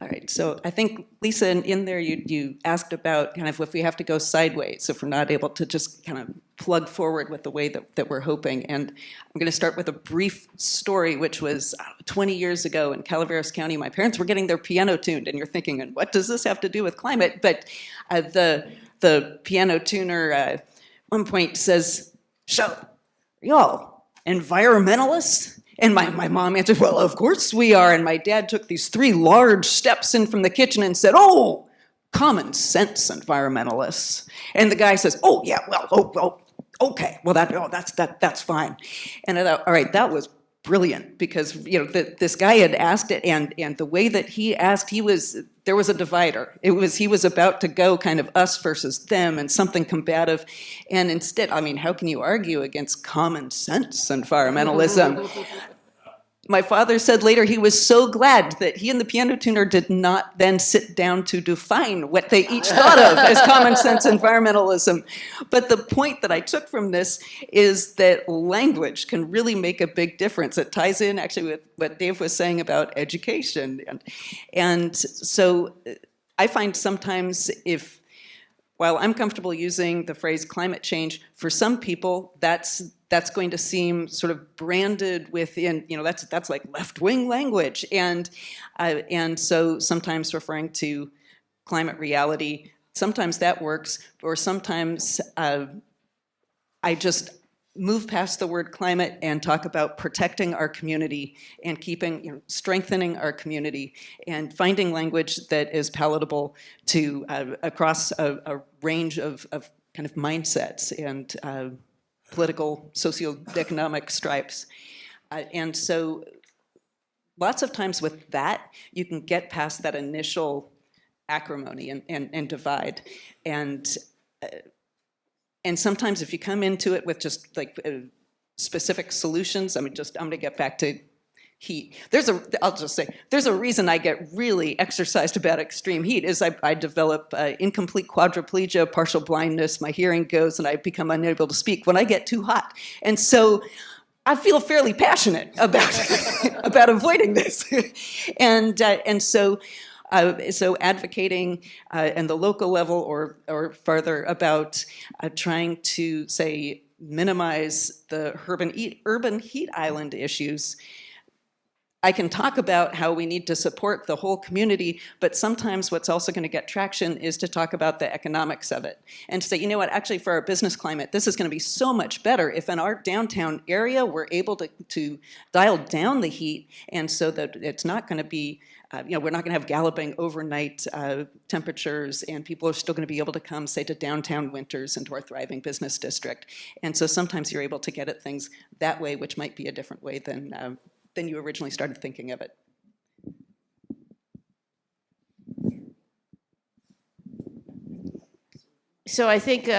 All right, so I think, Lisa, in there you asked about kind of if we have to go sideways, if we're not able to just kind of plug forward with the way that we're hoping. And I'm going to start with a brief story, which was 20 years ago in Calaveras County. My parents were getting their piano tuned, and you're thinking, and what does this have to do with climate? But the piano tuner at one point says, "So, y'all environmentalists?" And my mom answered, "Well, of course we are." And my dad took these 3 large steps in from the kitchen and said, "Oh, common sense environmentalists." And the guy says, "Oh, yeah, well, okay, well, that's fine." And I thought, all right, that was brilliant, because this guy had asked it, and the way that he asked, there was a divider. He was about to go kind of us versus them and something combative. And instead, I mean, how can you argue against common sense environmentalism? My father said later he was so glad that he and the piano tuner did not then sit down to define what they each thought of as common sense environmentalism. But the point that I took from this is that language can really make a big difference. It ties in actually with what Dave was saying about education. And so I find sometimes while I'm comfortable using the phrase climate change, for some people that's going to seem sort of branded within, that's like left-wing language. And so sometimes referring to climate reality, sometimes that works, or sometimes I just move past the word climate and talk about protecting our community and keeping, strengthening our community and finding language that is palatable to across a range of kind of mindsets and political, socioeconomic stripes. And so lots of times with that, you can get past that initial acrimony and divide. And sometimes if you come into it with just like specific solutions, I'm going to get back to heat. I'll just say, there's a reason I get really exercised about extreme heat is I develop incomplete quadriplegia, partial blindness, my hearing goes, and I become unable to speak when I get too hot. And so I feel fairly passionate about about avoiding this, and so advocating at the local level or further about trying to say minimize the urban heat island issues. I can talk about how we need to support the whole community, but sometimes what's also going to get traction is to talk about the economics of it and to say, you know what, actually for our business climate, this is going to be so much better if in our downtown area we're able to dial down the heat, and so that it's not going to be, we're not going to have galloping overnight temperatures, and people are still going to be able to come, say, to downtown Winters and to our thriving business district. And so sometimes you're able to get at things that way, which might be a different way than you originally started thinking of it. So I think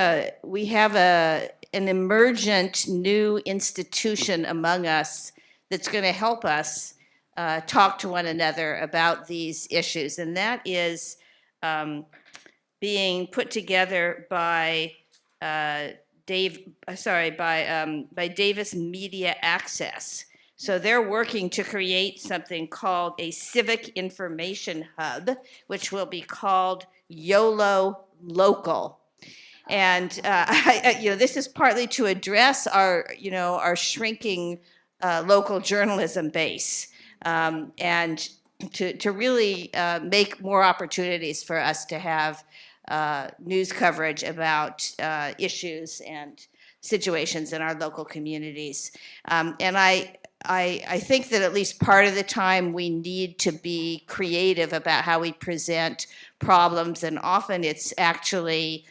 we have an emergent new institution among us that's going to help us talk to one another about these issues, and that is being put together by Davis Media Access. So they're working to create something called a civic information hub, which will be called YOLO Local. And this is partly to address our shrinking local journalism base, and to really make more opportunities for us to have news coverage about issues and situations in our local communities. And I think that at least part of the time we need to be creative about how we present problems, and often it's actually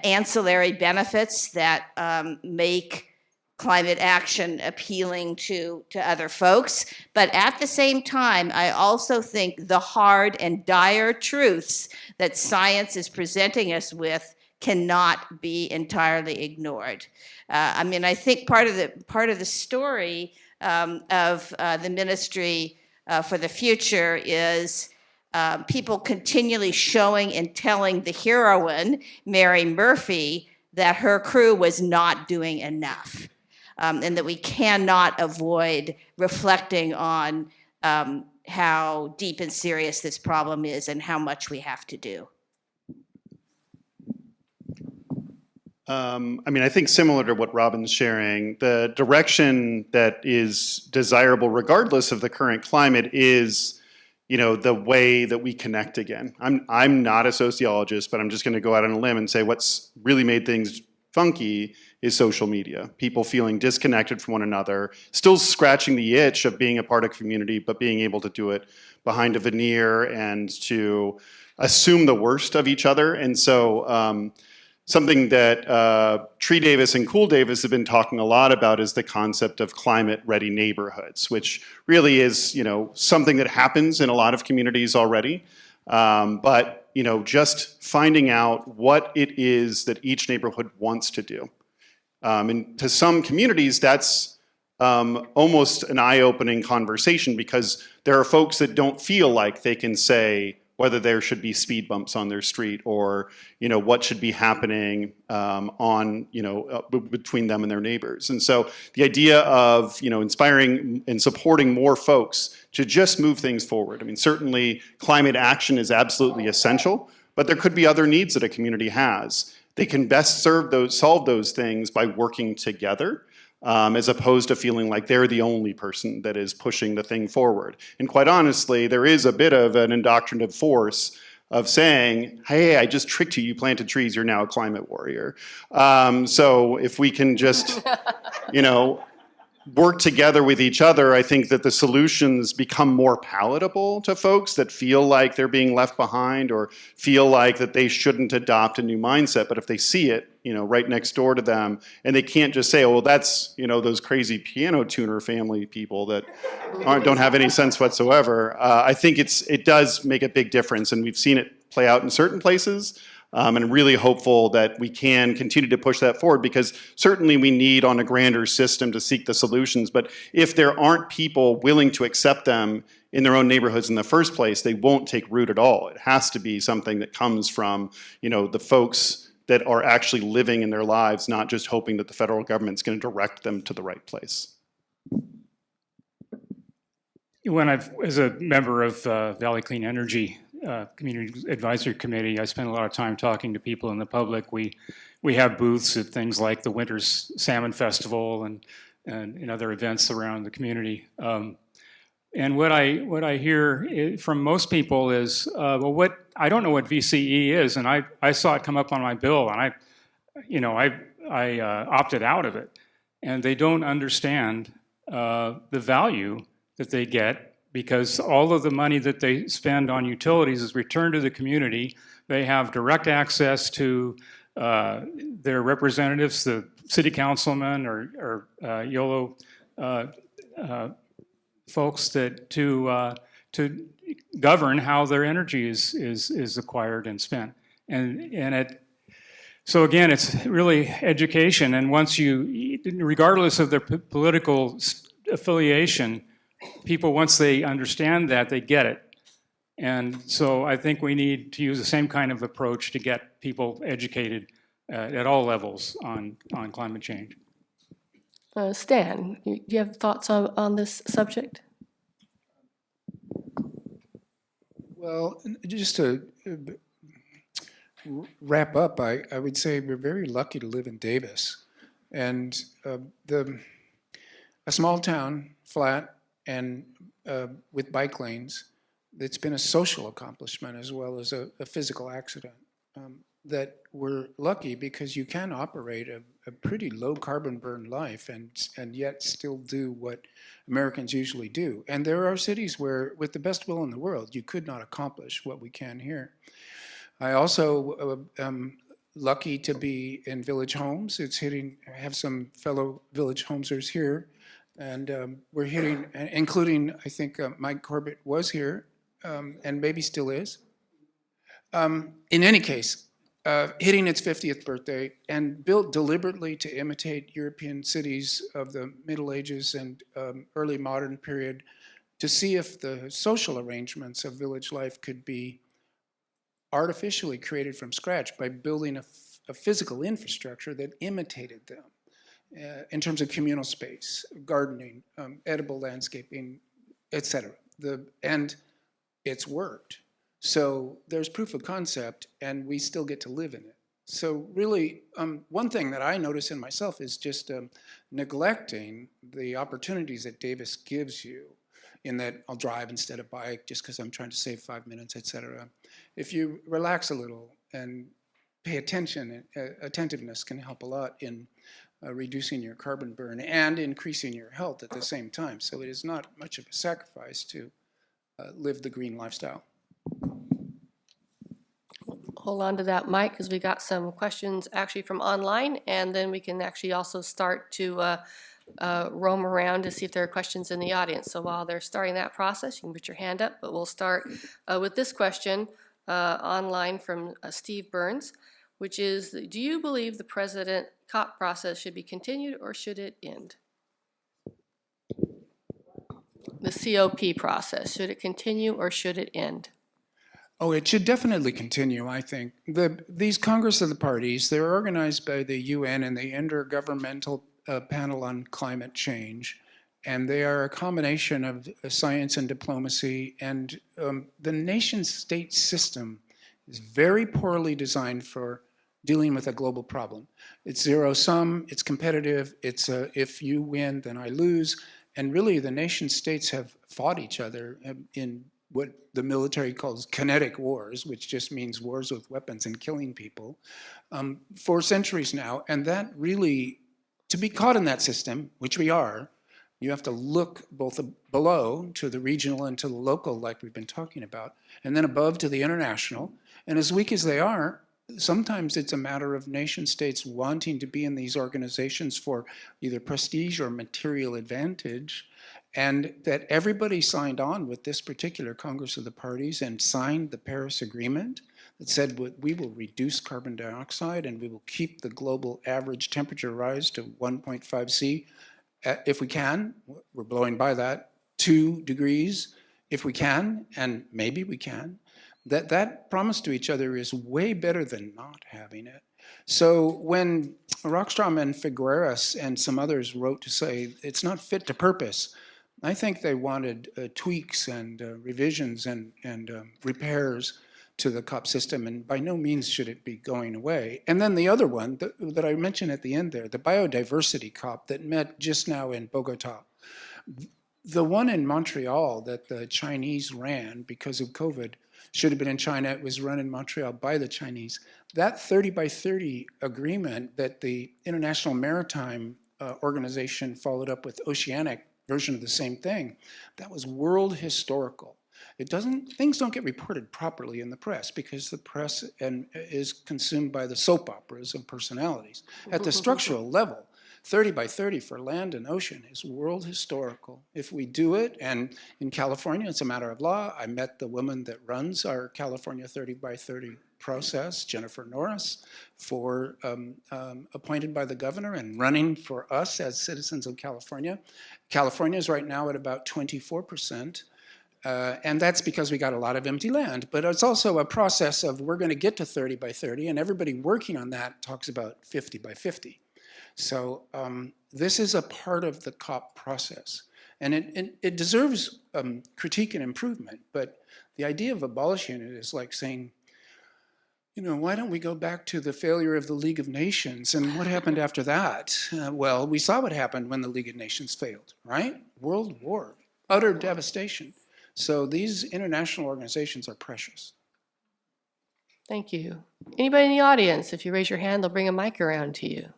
ancillary benefits that make climate action appealing to other folks. But at the same time, I also think the hard and dire truths that science is presenting us with cannot be entirely ignored. I think part of the story of the Ministry for the Future is people continually showing and telling the heroine, Mary Murphy, that her crew was not doing enough, and that we cannot avoid reflecting on how deep and serious this problem is and how much we have to do. I think similar to what Robin's sharing, the direction that is desirable regardless of the current climate is, the way that we connect again. I'm not a sociologist, but I'm just going to go out on a limb and say what's really made things funky is social media. People feeling disconnected from one another, still scratching the itch of being a part of community, but being able to do it behind a veneer and to assume the worst of each other. And so something that Tree Davis and Cool Davis have been talking a lot about is the concept of climate-ready neighborhoods, which really is, something that happens in a lot of communities already. But just finding out what it is that each neighborhood wants to do. And to some communities, that's almost an eye-opening conversation, because there are folks that don't feel like they can say whether there should be speed bumps on their street, or what should be happening between them and their neighbors. And so the idea of inspiring and supporting more folks to just move things forward. Certainly climate action is absolutely essential, but there could be other needs that a community has. They can best solve those things by working together, as opposed to feeling like they're the only person that is pushing the thing forward. And quite honestly, there is a bit of an indoctrinative force of saying, hey, I just tricked you, you planted trees, you're now a climate warrior. So if we can just, work together with each other, I think that the solutions become more palatable to folks that feel like they're being left behind or feel like that they shouldn't adopt a new mindset. But if they see it, right next door to them, and they can't just say, oh, well, that's, those crazy piano tuner family people that don't have any sense whatsoever. I think it does make a big difference, and we've seen it play out in certain places. And I'm really hopeful that we can continue to push that forward, because certainly we need on a grander system to seek the solutions. But if there aren't people willing to accept them in their own neighborhoods in the first place, they won't take root at all. It has to be something that comes from, the folks that are actually living in their lives, not just hoping that the federal government's going to direct them to the right place. as a member of Valley Clean Energy Community Advisory Committee, I spent a lot of time talking to people in the public. We have booths at things like the Winter's Salmon Festival and other events around the community. And what I hear from most people is, well, I don't know what VCE is, and I saw it come up on my bill, and I opted out of it, and they don't understand the value that they get, because all of the money that they spend on utilities is returned to the community. They have direct access to their representatives, the city councilmen or YOLO folks to govern how their energy is acquired and spent. So again, it's really education. And once regardless of their political affiliation, people, once they understand that, they get it. And so I think we need to use the same kind of approach to get people educated at all levels on climate change. Stan, do you have thoughts on this subject? Well, just to wrap up, I would say we're very lucky to live in Davis. And a small town, flat, and with bike lanes, it's been a social accomplishment as well as a physical accident. That we're lucky because you can operate a pretty low carbon burn life and yet still do what Americans usually do. And there are cities where, with the best will in the world, you could not accomplish what we can here. I also am lucky to be in Village Homes. I have some fellow Village Homesers here, and we're hitting, including, I think Mike Corbett was here, and maybe still is. In any case, hitting its 50th birthday and built deliberately to imitate European cities of the Middle Ages and early modern period, to see if the social arrangements of village life could be artificially created from scratch by building a physical infrastructure that imitated them in terms of communal space, gardening, edible landscaping, etc. And it's worked. So there's proof of concept, and we still get to live in it. So really, one thing that I notice in myself is just neglecting the opportunities that Davis gives you, in that I'll drive instead of bike just because I'm trying to save 5 minutes, etc. If you relax a little and pay attention, attentiveness can help a lot in reducing your carbon burn and increasing your health at the same time. So it is not much of a sacrifice to live the green lifestyle. Hold on to that, Mike, because we got some questions actually from online, and then we can actually also start to roam around to see if there are questions in the audience. So while they're starting that process, you can put your hand up, but we'll start with this question online from Steve Burns, which is, do you believe the President COP process should be continued or should it end? The COP process, should it continue or should it end? Oh, it should definitely continue, I think. These Congress of the Parties, they're organized by the UN and the Intergovernmental Panel on Climate Change, and they are a combination of science and diplomacy, and the nation-state system is very poorly designed for dealing with a global problem. It's zero-sum, it's competitive, it's if you win, then I lose, and really the nation-states have fought each other in what the military calls kinetic wars, which just means wars with weapons and killing people, for centuries now. And that really, to be caught in that system, which we are, you have to look both below to the regional and to the local, like we've been talking about, and then above to the international. And as weak as they are, sometimes it's a matter of nation states wanting to be in these organizations for either prestige or material advantage, and that everybody signed on with this particular Congress of the Parties and signed the Paris Agreement that said we will reduce carbon dioxide and we will keep the global average temperature rise to 1.5 C if we can. We're blowing by that. 2 degrees if we can, and maybe we can. That promise to each other is way better than not having it. So when Rockstrom and Figueres and some others wrote to say it's not fit to purpose, I think they wanted tweaks and revisions and repairs to the COP system, and by no means should it be going away. And then the other one that I mentioned at the end there, the biodiversity COP that met just now in Bogota. The one in Montreal that the Chinese ran because of COVID should have been in China. It was run in Montreal by the Chinese. That 30 by 30 agreement that the International Maritime Organization followed up with Oceanic version of the same thing, that was world historical. Things don't get reported properly in the press because the press is consumed by the soap operas of personalities. At the structural level, 30 by 30 for land and ocean is world historical. If we do it, and in California, it's a matter of law. I met the woman that runs our California 30 by 30 process, Jennifer Norris, appointed by the governor and running for us as citizens of California. California is right now at about 24%. And that's because we got a lot of empty land. But it's also a process of we're going to get to 30 by 30, and everybody working on that talks about 50 by 50. So this is a part of the COP process. And it deserves critique and improvement. But the idea of abolishing it is like saying, you know, why don't we go back to the failure of the League of Nations? And what happened after that? Well, we saw what happened when the League of Nations failed, right? World war, utter devastation. So these international organizations are precious. Thank you. Anybody in the audience, if you raise your hand, they'll bring a mic around to you.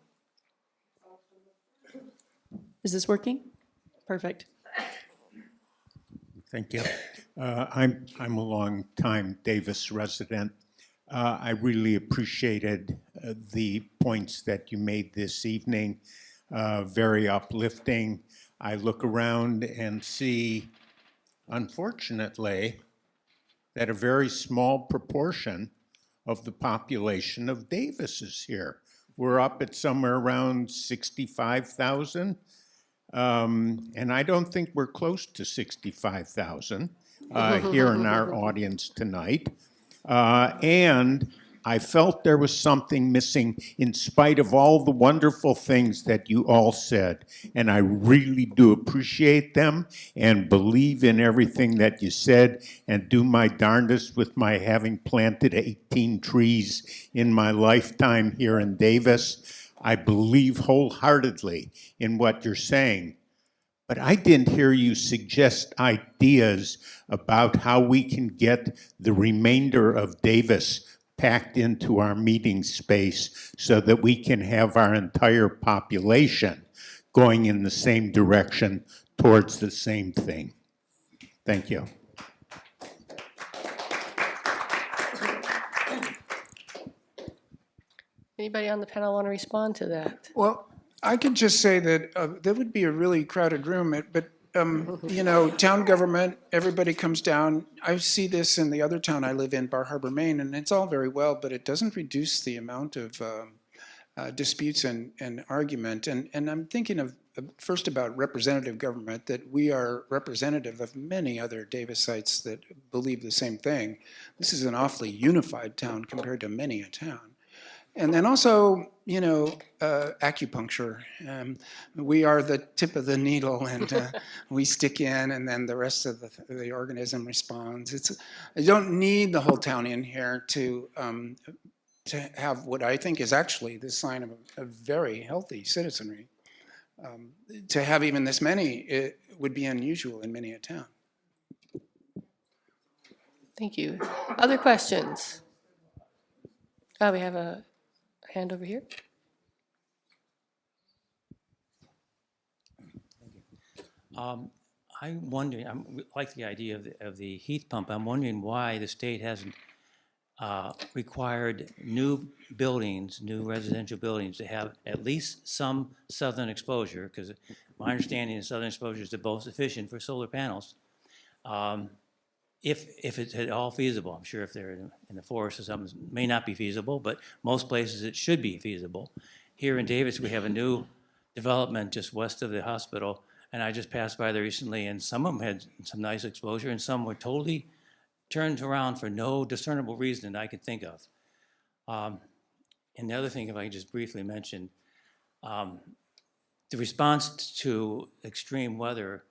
Is this working? Perfect. Thank you. I'm a long-time Davis resident. I really appreciated the points that you made this evening. Very uplifting. I look around and see, unfortunately, that a very small proportion of the population of Davis is here. We're up at somewhere around 65,000. And I don't think we're close to 65,000 here in our audience tonight. And I felt there was something missing in spite of all the wonderful things that you all said. And I really do appreciate them and believe in everything that you said and do my darndest with my having planted 18 trees in my lifetime here in Davis. I believe wholeheartedly in what you're saying. But I didn't hear you suggest ideas about how we can get the remainder of Davis packed into our meeting space so that we can have our entire population going in the same direction towards the same thing. Thank you. Anybody on the panel want to respond to that? Well, I could just say that that would be a really crowded room, but you know, town government, everybody comes down. I see this in the other town I live in, Bar Harbor, Maine, and it's all very well, but it doesn't reduce the amount of disputes and argument. And I'm thinking of first about representative government, that we are representative of many other Davisites that believe the same thing. This is an awfully unified town compared to many a town. And then also, you know, acupuncture. We are the tip of the needle, and we stick in, and then the rest of the organism responds. I don't need the whole town in here to have what I think is actually the sign of a very healthy citizenry. To have even this many, it would be unusual in many a town. Thank you. Other questions? Oh, we have a hand over here. I'm wondering, I like the idea of the heat pump. I'm wondering why the state hasn't required new buildings, new residential buildings, to have at least some southern exposure, because my understanding is southern exposure is the most efficient for solar panels. If it's at all feasible. I'm sure if they're in the forest or something, it may not be feasible, but most places it should be feasible. Here in Davis, we have a new development just west of the hospital, and I just passed by there recently, and some of them had some nice exposure, and some were totally turned around for no discernible reason that I could think of. And the other thing, if I can just briefly mention, the response to extreme weather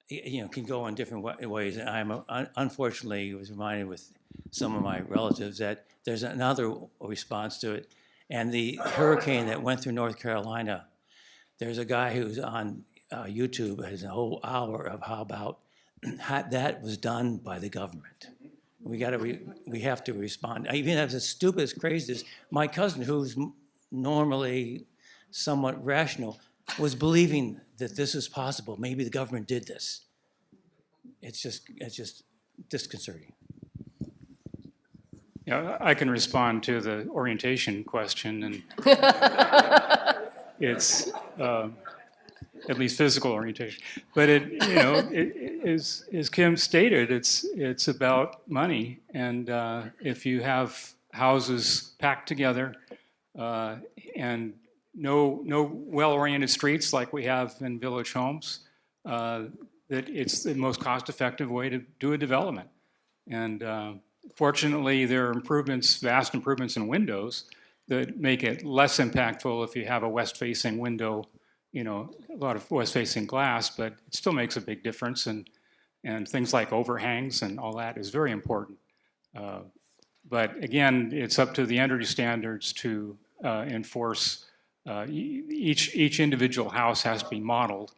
can go in different ways. And I'm unfortunately was reminded with some of my relatives that there's another response to it. And the hurricane that went through North Carolina, there's a guy who's on YouTube, has a whole hour of how about that was done by the government. We have to respond. Even as stupid as crazy as my cousin, who's normally somewhat rational, was believing that this is possible. Maybe the government did this. It's just disconcerting. Yeah, I can respond to the orientation question, and it's at least physical orientation. But as Kim stated, it's about money, and if you have houses packed together and no well-oriented streets like we have in village homes, that it's the most cost-effective way to do a development. And fortunately, there are vast improvements in windows that make it less impactful if you have a west-facing window, a lot of west-facing glass, but it still makes a big difference. And things like overhangs and all that is very important. But again, it's up to the energy standards to enforce. Each individual house has to be modeled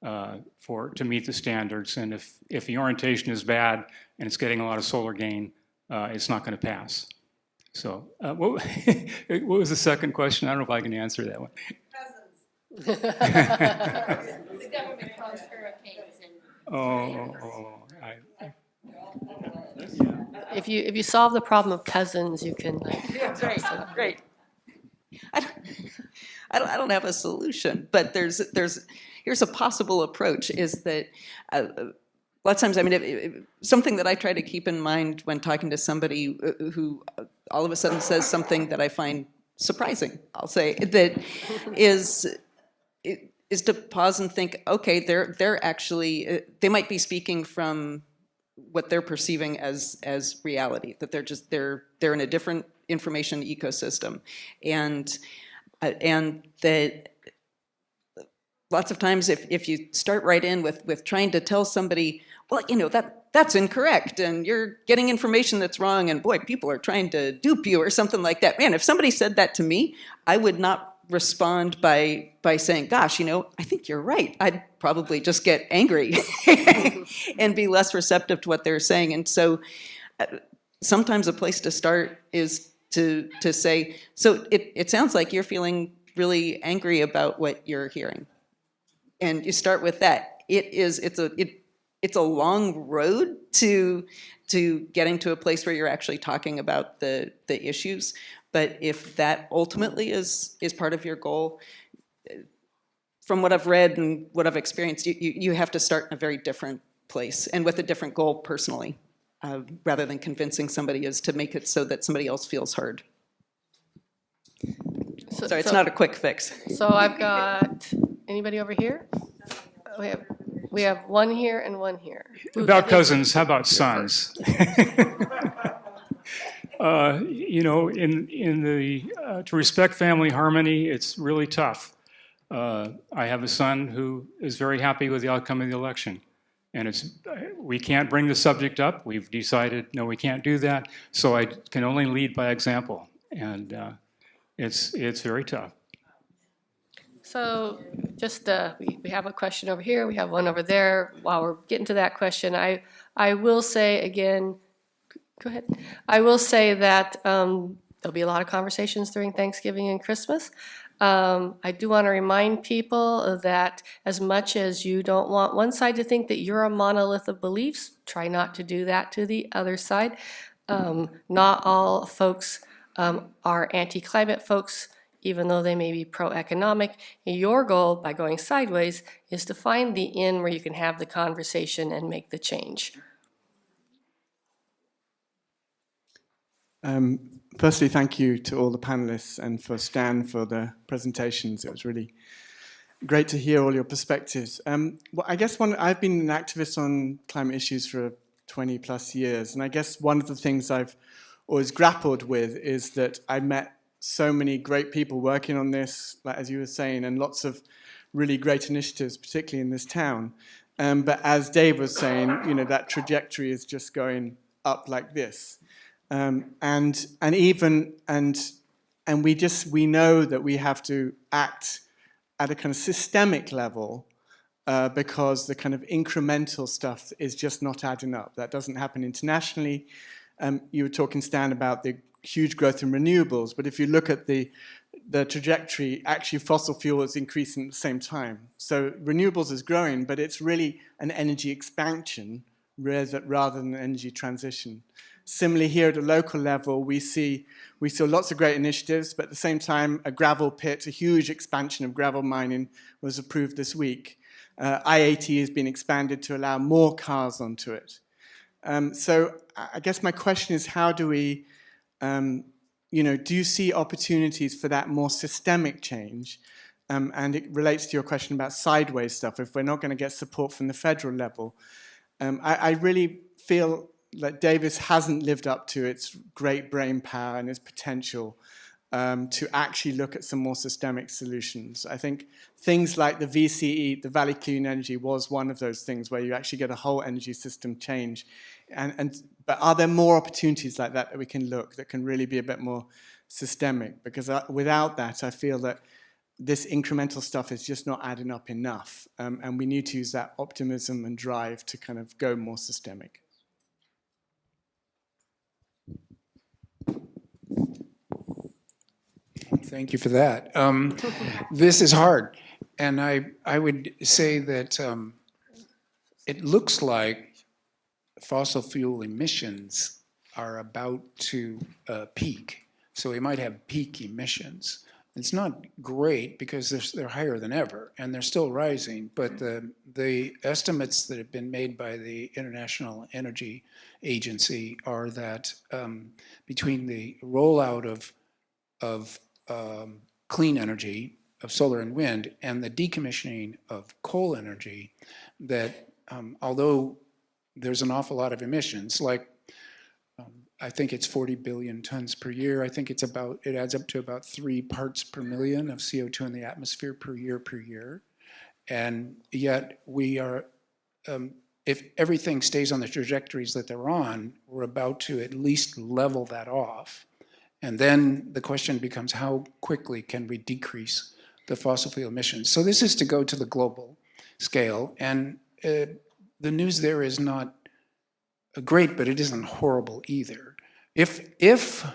to meet the standards. And if the orientation is bad and it's getting a lot of solar gain, it's not going to pass. So what was the second question? I don't know if I can answer that one. The government caused hurricanes If you solve the problem of cousins, you can. Great. I don't have a solution, but here's a possible approach. Is that lots of times, something that I try to keep in mind when talking to somebody who all of a sudden says something that I find surprising, I'll say, that is to pause and think, okay, they're actually, they might be speaking from what they're perceiving as reality, that they're in a different information ecosystem, and that lots of times if you start right in with trying to tell somebody, well, that's incorrect, and you're getting information that's wrong, and boy, people are trying to dupe you or something like that. Man, if somebody said that to me, I would not respond by saying, gosh, I think you're right. I'd probably just get angry and be less receptive to what they're saying. And so sometimes a place to start is to say, so it sounds like you're feeling really angry about what you're hearing. And you start with that. It's a long road to getting to a place where you're actually talking about the issues. But if that ultimately is part of your goal, from what I've read and what I've experienced, you have to start in a very different place and with a different goal personally, rather than convincing somebody is to make it so that somebody else feels heard. Sorry, it's not a quick fix. So I've got anybody over here? We have one here and one here. About cousins, how about sons? To respect family harmony, it's really tough. I have a son who is very happy with the outcome of the election, and we can't bring the subject up. We've decided no, we can't do that. So I can only lead by example, and it's very tough. So just we have a question over here. We have one over there. While we're getting to that question, I will say again. Go ahead. I will say that there'll be a lot of conversations during Thanksgiving and Christmas. I do want to remind people that as much as you don't want one side to think that you're a monolith of beliefs, try not to do that to the other side. Not all folks are anti-climate folks, even though they may be pro-economic. Your goal by going sideways is to find the in where you can have the conversation and make the change. Firstly, thank you to all the panelists and for Stan for the presentations. It was really great to hear all your perspectives. Well, I guess I've been an activist on climate issues for 20 plus years, and I guess one of the things I've always grappled with is that I met so many great people working on this, like as you were saying, and lots of really great initiatives, particularly in this town. But as Dave was saying, that trajectory is just going up like this. And we know that we have to act at a kind of systemic level because the kind of incremental stuff is just not adding up. That doesn't happen internationally. You were talking, Stan, about the huge growth in renewables, but if you look at the trajectory, actually fossil fuel is increasing at the same time. So renewables is growing, but it's really an energy expansion rather than an energy transition. Similarly, here at a local level, we saw lots of great initiatives, but at the same time, a gravel pit, a huge expansion of gravel mining was approved this week. I-80 has been expanded to allow more cars onto it. So I guess my question is, how do we, do you see opportunities for that more systemic change? And it relates to your question about sideways stuff. If we're not going to get support from the federal level, I really feel like Davis hasn't lived up to its great brain power and its potential to actually look at some more systemic solutions. I think things like the VCE, the Valley Clean Energy, was one of those things where you actually get a whole energy system change. But are there more opportunities like that we can look that can really be a bit more systemic? Because without that, I feel that this incremental stuff is just not adding up enough. And we need to use that optimism and drive to kind of go more systemic. Thank you for that. This is hard. And I would say that it looks like fossil fuel emissions are about to peak. So we might have peak emissions. It's not great because they're higher than ever, and they're still rising. But the estimates that have been made by the International Energy Agency are that between the rollout of clean energy, of solar and wind, and the decommissioning of coal energy, that although there's an awful lot of emissions, like I think it's 40 billion tons per year. I think it adds up to about 3 parts per million of CO2 in the atmosphere per year. And yet we are, if everything stays on the trajectories that they're on, we're about to at least level that off. And then the question becomes, how quickly can we decrease the fossil fuel emissions? So this is to go to the global scale. And the news there is not great, but it isn't horrible either. If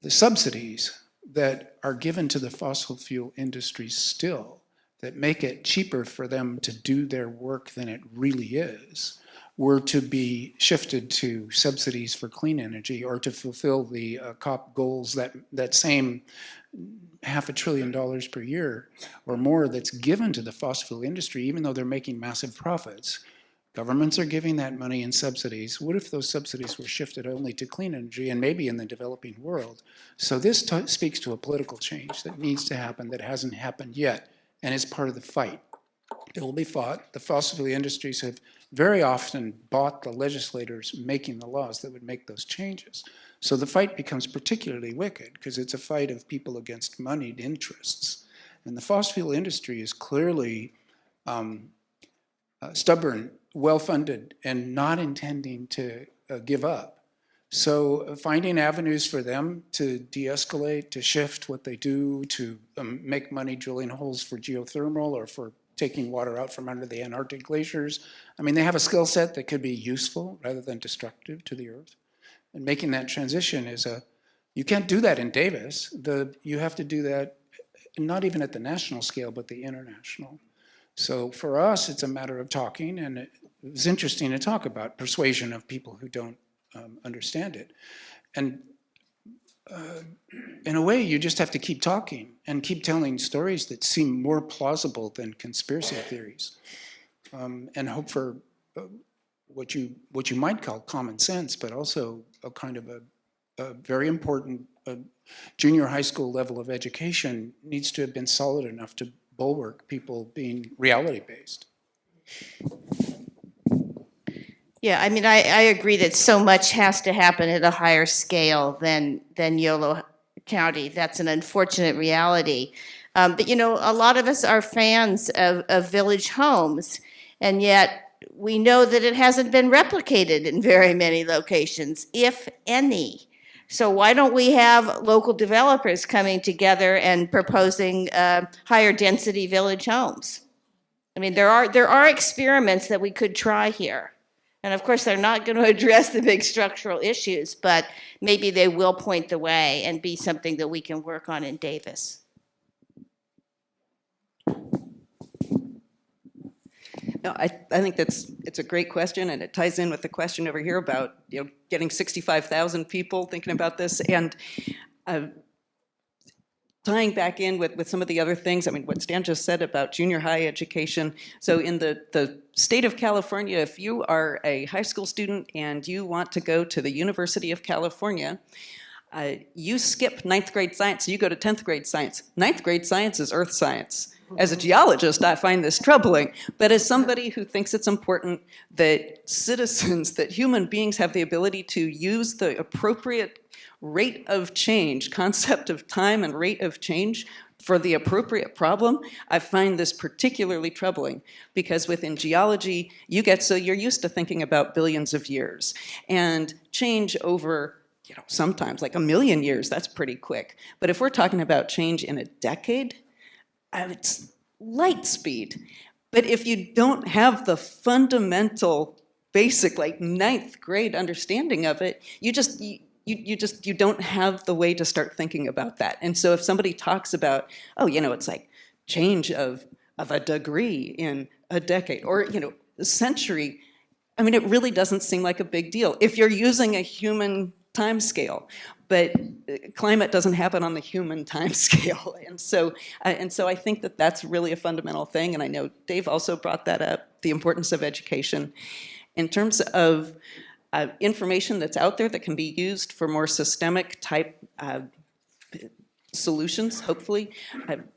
the subsidies that are given to the fossil fuel industry still, that make it cheaper for them to do their work than it really is, were to be shifted to subsidies for clean energy or to fulfill the COP goals, that same $500 billion per year or more that's given to the fossil fuel industry, even though they're making massive profits. Governments are giving that money in subsidies. What if those subsidies were shifted only to clean energy and maybe in the developing world? So this speaks to a political change that needs to happen that hasn't happened yet, and is part of the fight. It will be fought. The fossil fuel industries have very often bought the legislators making the laws that would make those changes. So the fight becomes particularly wicked because it's a fight of people against moneyed interests. And the fossil fuel industry is clearly stubborn, well-funded, and not intending to give up. So finding avenues for them to de-escalate, to shift what they do, to make money drilling holes for geothermal or for taking water out from under the Antarctic glaciers. I mean, they have a skill set that could be useful rather than destructive to the Earth. And making that transition is you can't do that in Davis. You have to do that not even at the national scale, but the international. So for us, it's a matter of talking, and it was interesting to talk about persuasion of people who don't understand it. And in a way, you just have to keep talking and keep telling stories that seem more plausible than conspiracy theories, and hope for what you might call common sense, but also a kind of a very important junior high school level of education needs to have been solid enough to bulwark people being reality-based. Yeah, I mean, I agree that so much has to happen at a higher scale than Yolo County. That's an unfortunate reality. But, you know, a lot of us are fans of village homes. And yet, we know that it hasn't been replicated in very many locations, if any. So why don't we have local developers coming together and proposing higher density village homes? I mean, there are experiments that we could try here. And of course, they're not going to address the big structural issues, but maybe they will point the way and be something that we can work on in Davis. No, I think it's a great question, and it ties in with the question over here about getting 65,000 people thinking about this, and tying back in with some of the other things. I mean, what Stan just said about junior high education. So in the state of California, if you are a high school student and you want to go to the University of California, you skip 9th grade science, you go to 10th grade science. 9th grade science is earth science. As a geologist, I find this troubling, but as somebody who thinks it's important that citizens, that human beings have the ability to use the appropriate rate of change, concept of time and rate of change for the appropriate problem, I find this particularly troubling because within geology, you're used to thinking about billions of years, and change over sometimes like 1 million years, that's pretty quick. But if we're talking about change in a decade, it's light speed. But if you don't have the fundamental, basic, like 9th grade understanding of it, you don't have the way to start thinking about that. And so if somebody talks about, it's like change of a degree in a decade or, a century, I mean, it really doesn't seem like a big deal if you're using a human time scale. But climate doesn't happen on the human time scale. And so I think that that's really a fundamental thing. And I know Dave also brought that up, the importance of education. In terms of information that's out there that can be used for more systemic type solutions, hopefully.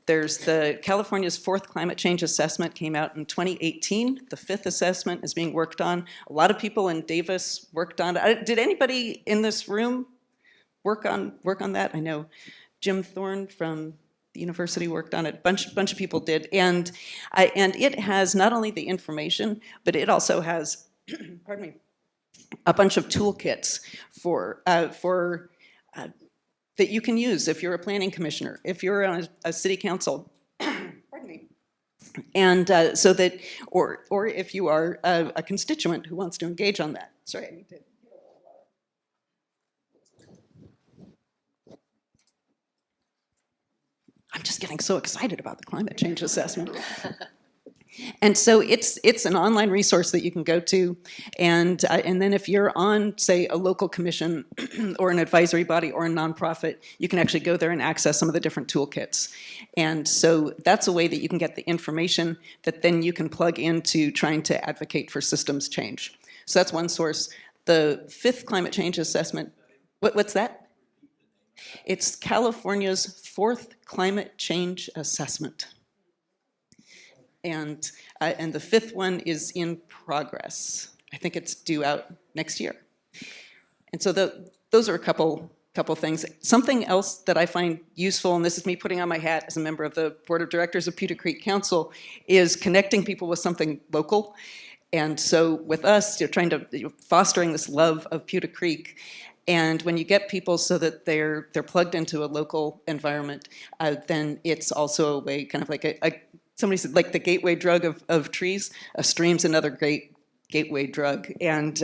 There's California's 4th climate change assessment came out in 2018. The 5th assessment is being worked on. A lot of people in Davis worked on it. Did anybody in this room work on that? I know Jim Thorne from the university worked on it. Bunch of people did, and it has not only the information, but it also has, pardon me, a bunch of toolkits for that you can use if you're a planning commissioner, if you're on a city council, pardon me, and so that, or if you are a constituent who wants to engage on that. Sorry, I need to. I'm just getting so excited about the climate change assessment. And so it's an online resource that you can go to, and then if you're on, say, a local commission or an advisory body or a nonprofit, you can actually go there and access some of the different toolkits. And so that's a way that you can get the information that then you can plug into trying to advocate for systems change. So that's one source. The 5th climate change assessment, what's that? It's California's 4th climate change assessment. And the 5th one is in progress. I think it's due out next year. And so those are a couple things. Something else that I find useful, and this is me putting on my hat as a member of the board of directors of Pewter Creek Council, is connecting people with something local. And so with us, you're trying to fostering this love of Pewter Creek. And when you get people so that they're plugged into a local environment, then it's also a way, kind of like somebody said, like the gateway drug of trees. A stream's another great gateway drug, and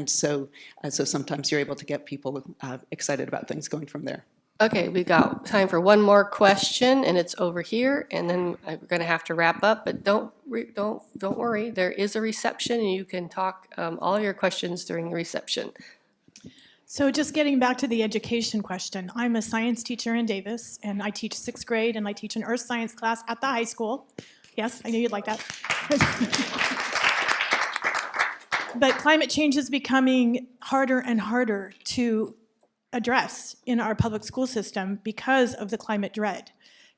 so sometimes you're able to get people excited about things going from there. Okay, we got time for one more question, and it's over here, and then we're going to have to wrap up. But don't worry, there is a reception, and you can talk all your questions during the reception. So just getting back to the education question, I'm a science teacher in Davis, and I teach 6th grade, and I teach an earth science class at the high school. Yes, I knew you'd like that. But climate change is becoming harder and harder to address in our public school system because of the climate dread.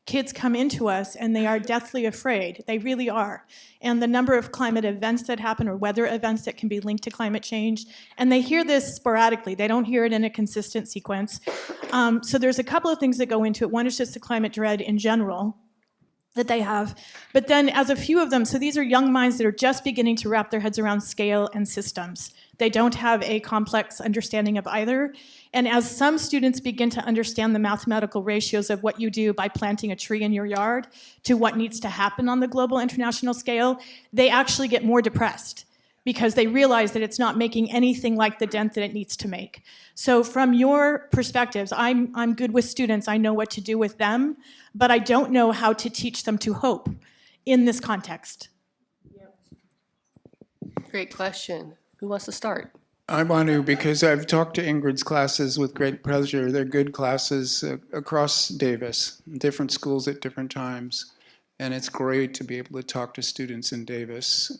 Kids come into us and they are deathly afraid. They really are. And the number of climate events that happen or weather events that can be linked to climate change, and they hear this sporadically. They don't hear it in a consistent sequence. So there's a couple of things that go into it. One is just the climate dread in general. that they have. But then as a few of them, so these are young minds that are just beginning to wrap their heads around scale and systems. They don't have a complex understanding of either. And as some students begin to understand the mathematical ratios of what you do by planting a tree in your yard to what needs to happen on the global international scale, they actually get more depressed because they realize that it's not making anything like the dent that it needs to make. So from your perspectives, I'm good with students. I know what to do with them, but I don't know how to teach them to hope in this context. Great question. Who wants to start? I want to, because I've talked to Ingrid's classes with great pleasure. They're good classes across Davis, different schools at different times. And it's great to be able to talk to students in Davis.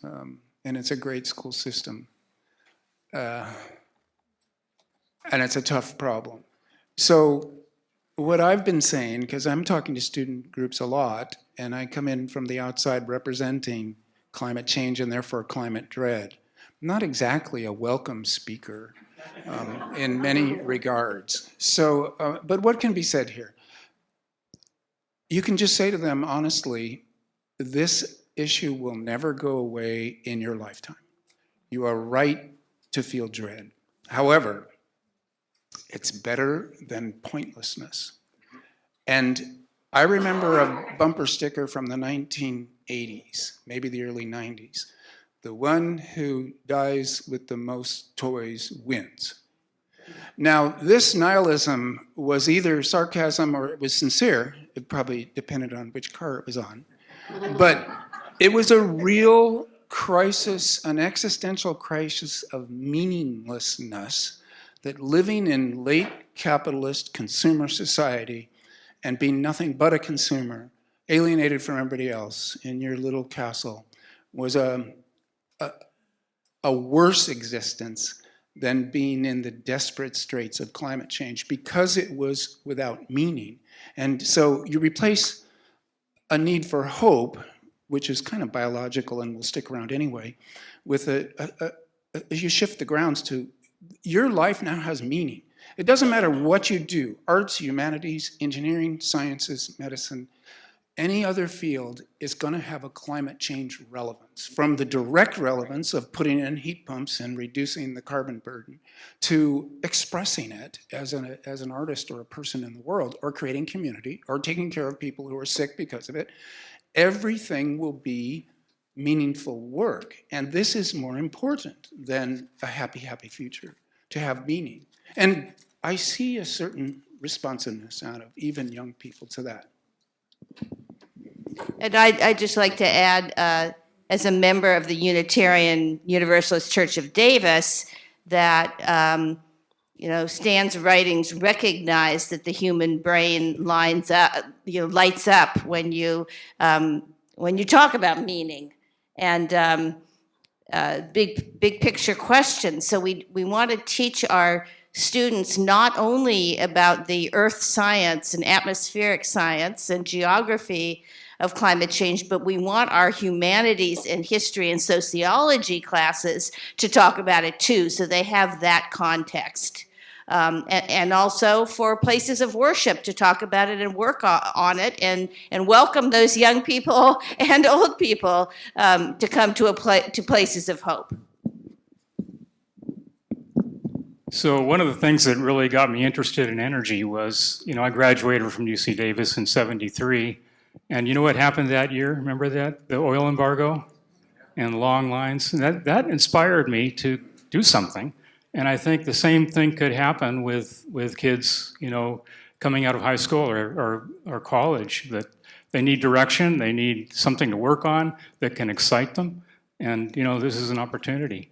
And it's a great school system. And it's a tough problem. So what I've been saying, because I'm talking to student groups a lot, and I come in from the outside representing climate change and therefore climate dread. I'm not exactly a welcome speaker in many regards. So, but what can be said here? You can just say to them honestly, this issue will never go away in your lifetime. You are right to feel dread. However, it's better than pointlessness. And I remember a bumper sticker from the 1980s, maybe the early 90s. The one who dies with the most toys wins. Now, this nihilism was either sarcasm or it was sincere. It probably depended on which car it was on. But it was a real crisis, an existential crisis of meaninglessness, that living in late capitalist consumer society and being nothing but a consumer, alienated from everybody else in your little castle, was a worse existence than being in the desperate straits of climate change because it was without meaning. And so you replace a need for hope, which is kind of biological and will stick around anyway, with you shift the grounds to your life now has meaning. It doesn't matter what you do, arts, humanities, engineering, sciences, medicine, any other field is going to have a climate change relevance, from the direct relevance of putting in heat pumps and reducing the carbon burden to expressing it as an artist or a person in the world, or creating community, or taking care of people who are sick because of it. Everything will be meaningful work. And this is more important than a happy, happy future, to have meaning. And I see a certain responsiveness out of even young people to that. And I'd just like to add, as a member of the Unitarian Universalist Church of Davis, that Stan's writings recognize that the human brain lights up when you talk about meaning and big picture questions. So we want to teach our students not only about the earth science and atmospheric science and geography of climate change, but we want our humanities and history and sociology classes to talk about it too, so they have that context. And also for places of worship to talk about it and work on it and welcome those young people and old people to come to places of hope. So one of the things that really got me interested in energy was, I graduated from UC Davis in '73, and you know what happened that year? Remember that? The oil embargo and long lines? That inspired me to do something. And I think the same thing could happen with kids, coming out of high school or college, that they need direction, they need something to work on that can excite them. And, this is an opportunity.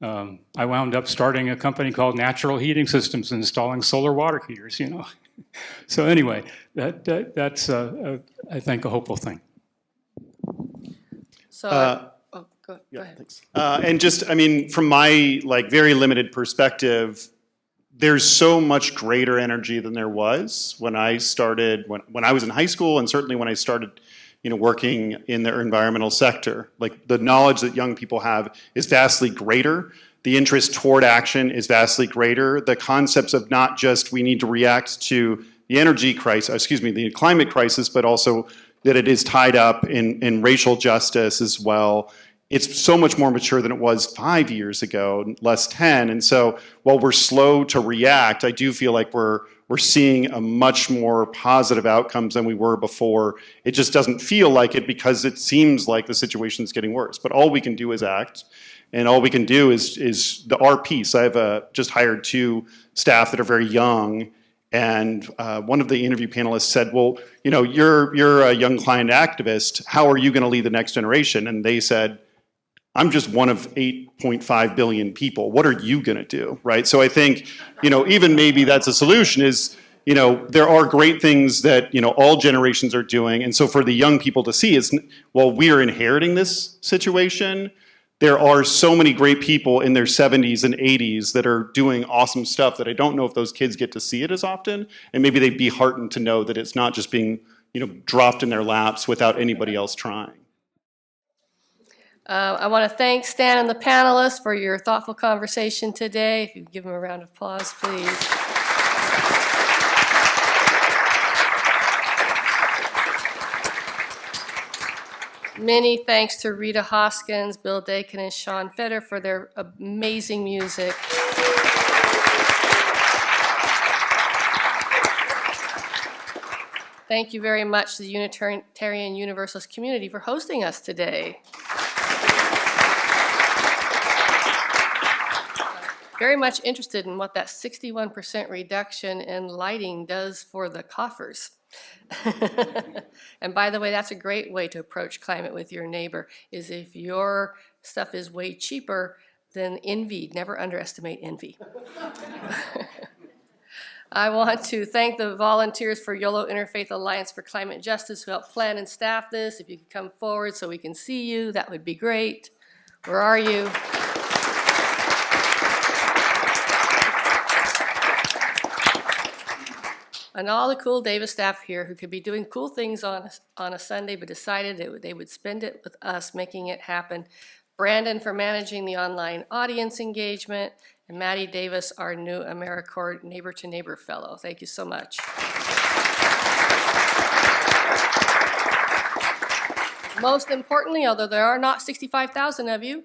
I wound up starting a company called Natural Heating Systems, installing solar water heaters, So anyway, that's, I think, a hopeful thing. So, go ahead. Thanks. And just, from my very limited perspective, there's so much greater energy than there was when I started, when I was in high school, and certainly when I started working in the environmental sector. The knowledge that young people have is vastly greater. The interest toward action is vastly greater. The concepts of not just we need to react to the energy crisis, the climate crisis, but also that it is tied up in racial justice as well. It's so much more mature than it was 5 years ago, less 10. And so while we're slow to react, I do feel like we're seeing a much more positive outcomes than we were before. It just doesn't feel like it because it seems like the situation's getting worse. But all we can do is act. And all we can do is our piece. I have just hired 2 staff that are very young. And one of the interview panelists said, well, you know, you're a young client activist. How are you going to lead the next generation? And they said, I'm just one of 8.5 billion people. What are you going to do, right? So I think, you know, even maybe that's a solution is, you know, there are great things that, you know, all generations are doing. And so for the young people to see is, well, we are inheriting this situation. There are so many great people in their 70s and 80s that are doing awesome stuff that I don't know if those kids get to see it as often. And maybe they'd be heartened to know that it's not just being, you know, dropped in their laps without anybody else trying. I want to thank Stan and the panelists for your thoughtful conversation today. If you could give them a round of applause, please. Many thanks to Rita Hoskins, Bill Dakin, and Sean Fetter for their amazing music. Thank you very much to the Unitarian Universalist community for hosting us today. Very much interested in what that 61% reduction in lighting does for the coffers. And by the way, that's a great way to approach climate with your neighbor, is if your stuff is way cheaper than envy. Never underestimate envy. I want to thank the volunteers for YOLO Interfaith Alliance for Climate Justice who helped plan and staff this. If you could come forward so we can see you, that would be great. Where are you? And all the cool Davis staff here who could be doing cool things on a Sunday but decided they would spend it with us making it happen. Brandon for managing the online audience engagement, and Maddie Davis, our new AmeriCorps Neighbor to Neighbor Fellow. Thank you so much. Most importantly, although there are not 65,000 of you,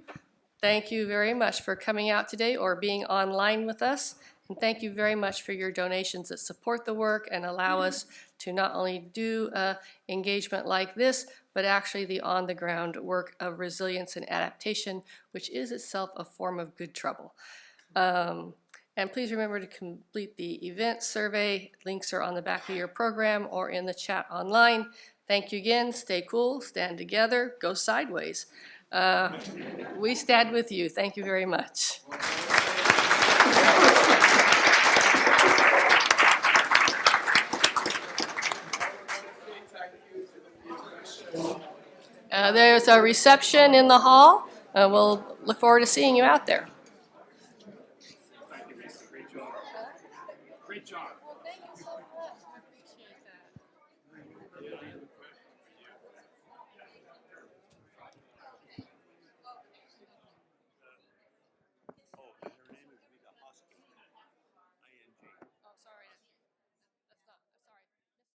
thank you very much for coming out today or being online with us. And thank you very much for your donations that support the work and allow us to not only do engagement like this, but actually the on-the-ground work of resilience and adaptation, which is itself a form of good trouble. And please remember to complete the event survey. Links are on the back of your program or in the chat online. Thank you again. Stay cool, stand together, go sideways. We stand with you. Thank you very much. There's a reception in the hall. We'll look forward to seeing you out there. Great job. Well, thank you so much. I appreciate that.